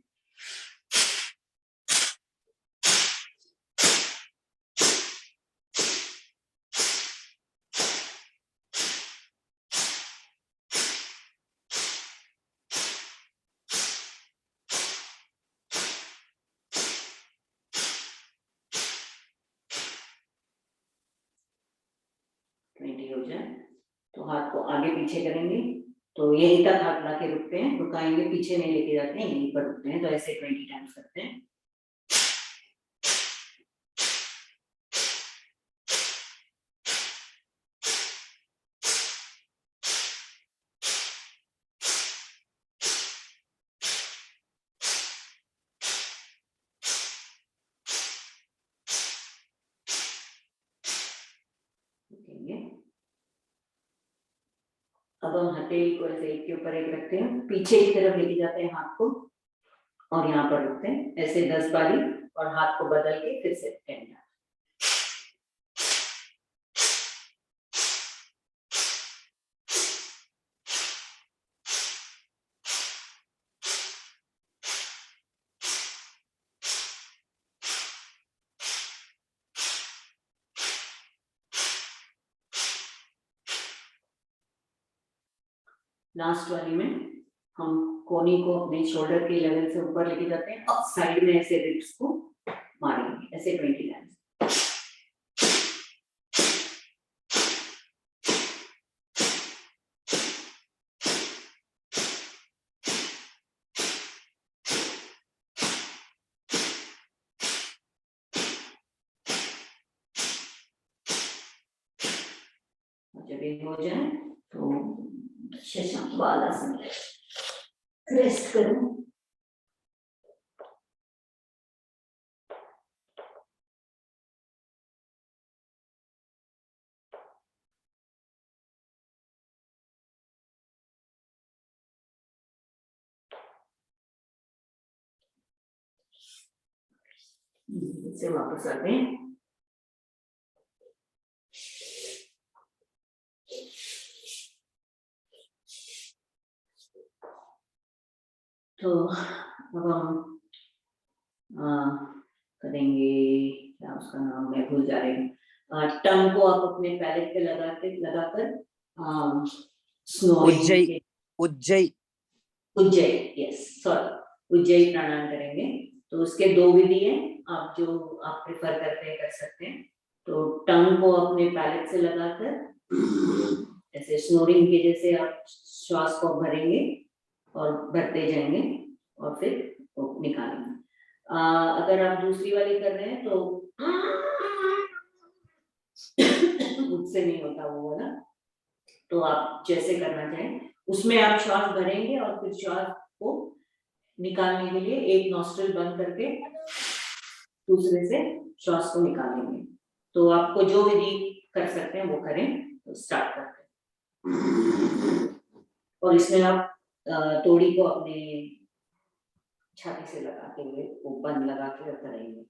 हो जाए तो हाथ को आगे पीछे करेंगे। तो यहीं तक हाथ ला के रुकते हैं, रुकाएंगे, पीछे नहीं लेके जाते हैं, यहीं पर रुकते हैं। तो ऐसे 20 टाइम्स करते हैं। अब हम हथेली को ऐसे एक के ऊपर एक रखते हैं, पीछे की तरफ लेके जाते हैं हाथ को और यहाँ पर रुकते हैं ऐसे 10 बारी, और हाथ को बदल के फिर से रखेंगे। लास्ट वाली में हम कोनी को अपने शोल्डर के लेवल से ऊपर लेके जाते हैं और साइड में ऐसे रिब्स को मारेंगे, ऐसे 20 टाइम्स। जब ये हो जाए तो शशांक बालासन रेस्ट करूं। से वापस आते हैं। तो अब हम करेंगे, क्या उसका नाम मैं भूल जा रही हूँ। टंग को आप अपने पैलेट पे लगाकर स्नोरिंग उज्जई के उज्जई उज्जयी, यस सॉरी, उज्जयी प्राणायाम करेंगे। तो उसके दो विधि हैं, आप जो आप प्रिफर करते हैं कर सकते हैं। तो टंग को अपने पैलेट से लगाकर ऐसे स्नोरिंग के जैसे आप श्वास को भरेंगे और भरते जाएंगे और फिर वो निकालेंगे। अगर आप दूसरी वाली कर रहे हैं तो मुझसे नहीं होता वो वाला, तो आप जैसे करना चाहें उसमें आप श्वास भरेंगे और फिर श्वास को निकालने के लिए एक नॉस्ट्रिल बंद करके दूसरे से श्वास को निकालेंगे। तो आपको जो विधि कर सकते हैं वो करें। तो स्टार्ट करते हैं और इसमें आप तोड़ी को अपने छाती से लगाते हुए वो बंद लगा के करेंगे।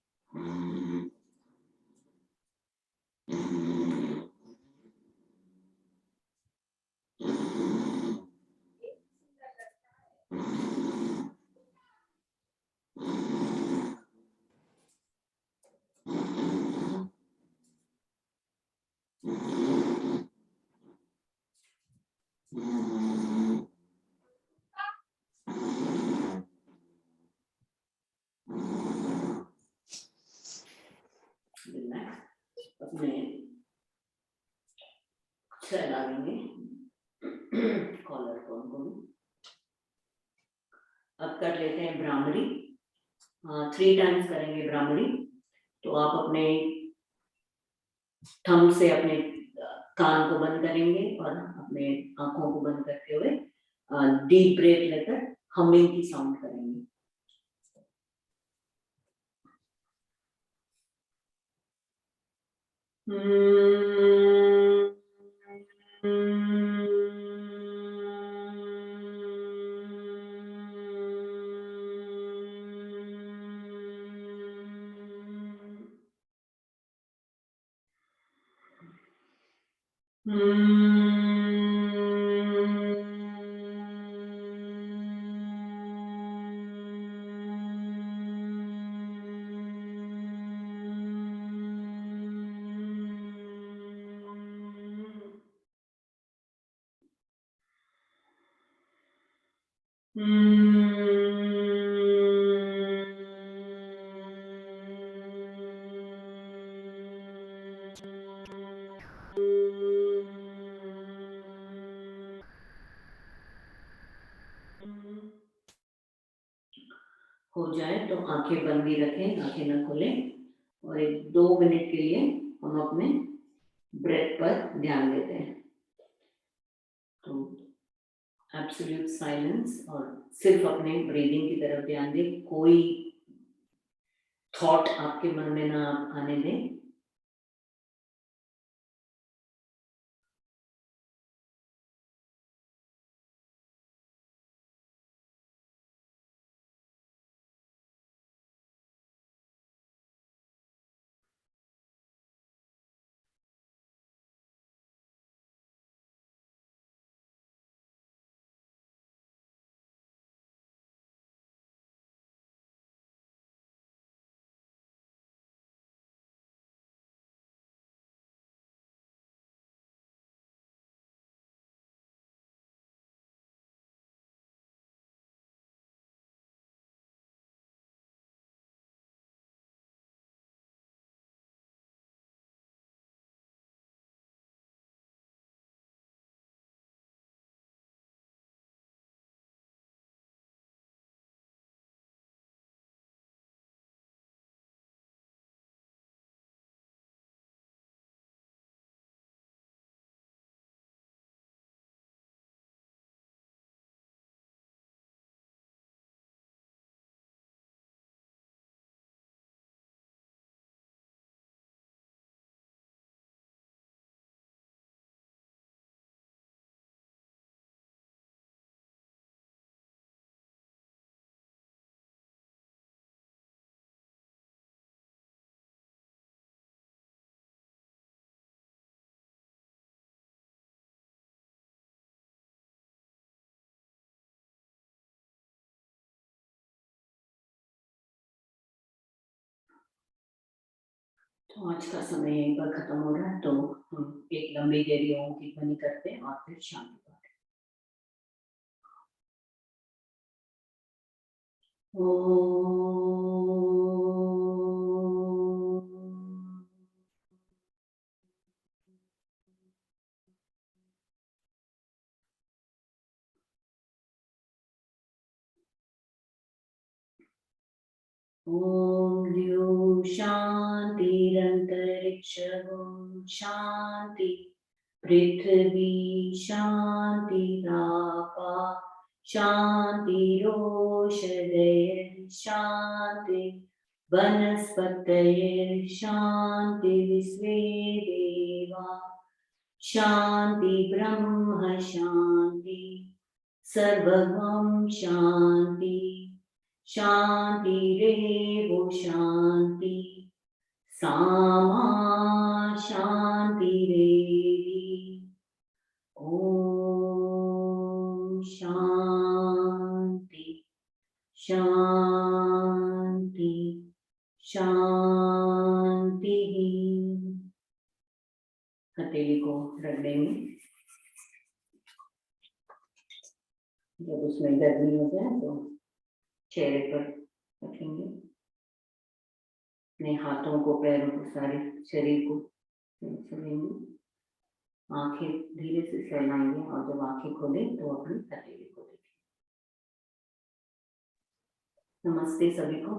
अपने चलाएंगे कॉलर को अब कर लेते हैं भ्रामरी। 3 टाइम्स करेंगे भ्रामरी। तो आप अपने थंब से अपने कान को बंद करेंगे और अपने आंखों को बंद करते हुए डीप ब्रेथ लेकर हमिंग की साउंड करेंगे। हो जाए तो आंखें बंद ही रखें, आंखें ना खोलें और 1-2 मिनट के लिए हम अपने ब्रेथ पर ध्यान देते हैं। तो एब्सोल्यूट साइलेंस और सिर्फ अपने ब्रीदिंग की तरफ ध्यान दें, कोई थॉट आपके मन में ना आने दें। तो आज का समय यहीं पर खत्म हो रहा है, तो हम एक लंबी देरी ओम की ध्वनि करते हैं और फिर शांति पाठ। ओम द्यौ शान्तिरन्तरिक्षं शान्ति पृथ्वी शान्तिरापा शान्तिरोषधयः वनस्पतयः विश्वे देवा शान्ति ब्रह्म शान्ति सर्वगं शान्ति शान्तिरेव शान्ति सामा शान्तिरेधि ॐ शान्ति शान्ति शान्तिः। हथेली को रख देंगे, जब उसमें गर्मी हो जाए तो चेहरे पर रखेंगे, अपने हाथों को पैरों को सारे शरीर को लेंगे, आंखें धीरे से फैलाएंगे और जब आंखें खोलें तो अपनी हथेली को देखें। नमस्ते सभी को।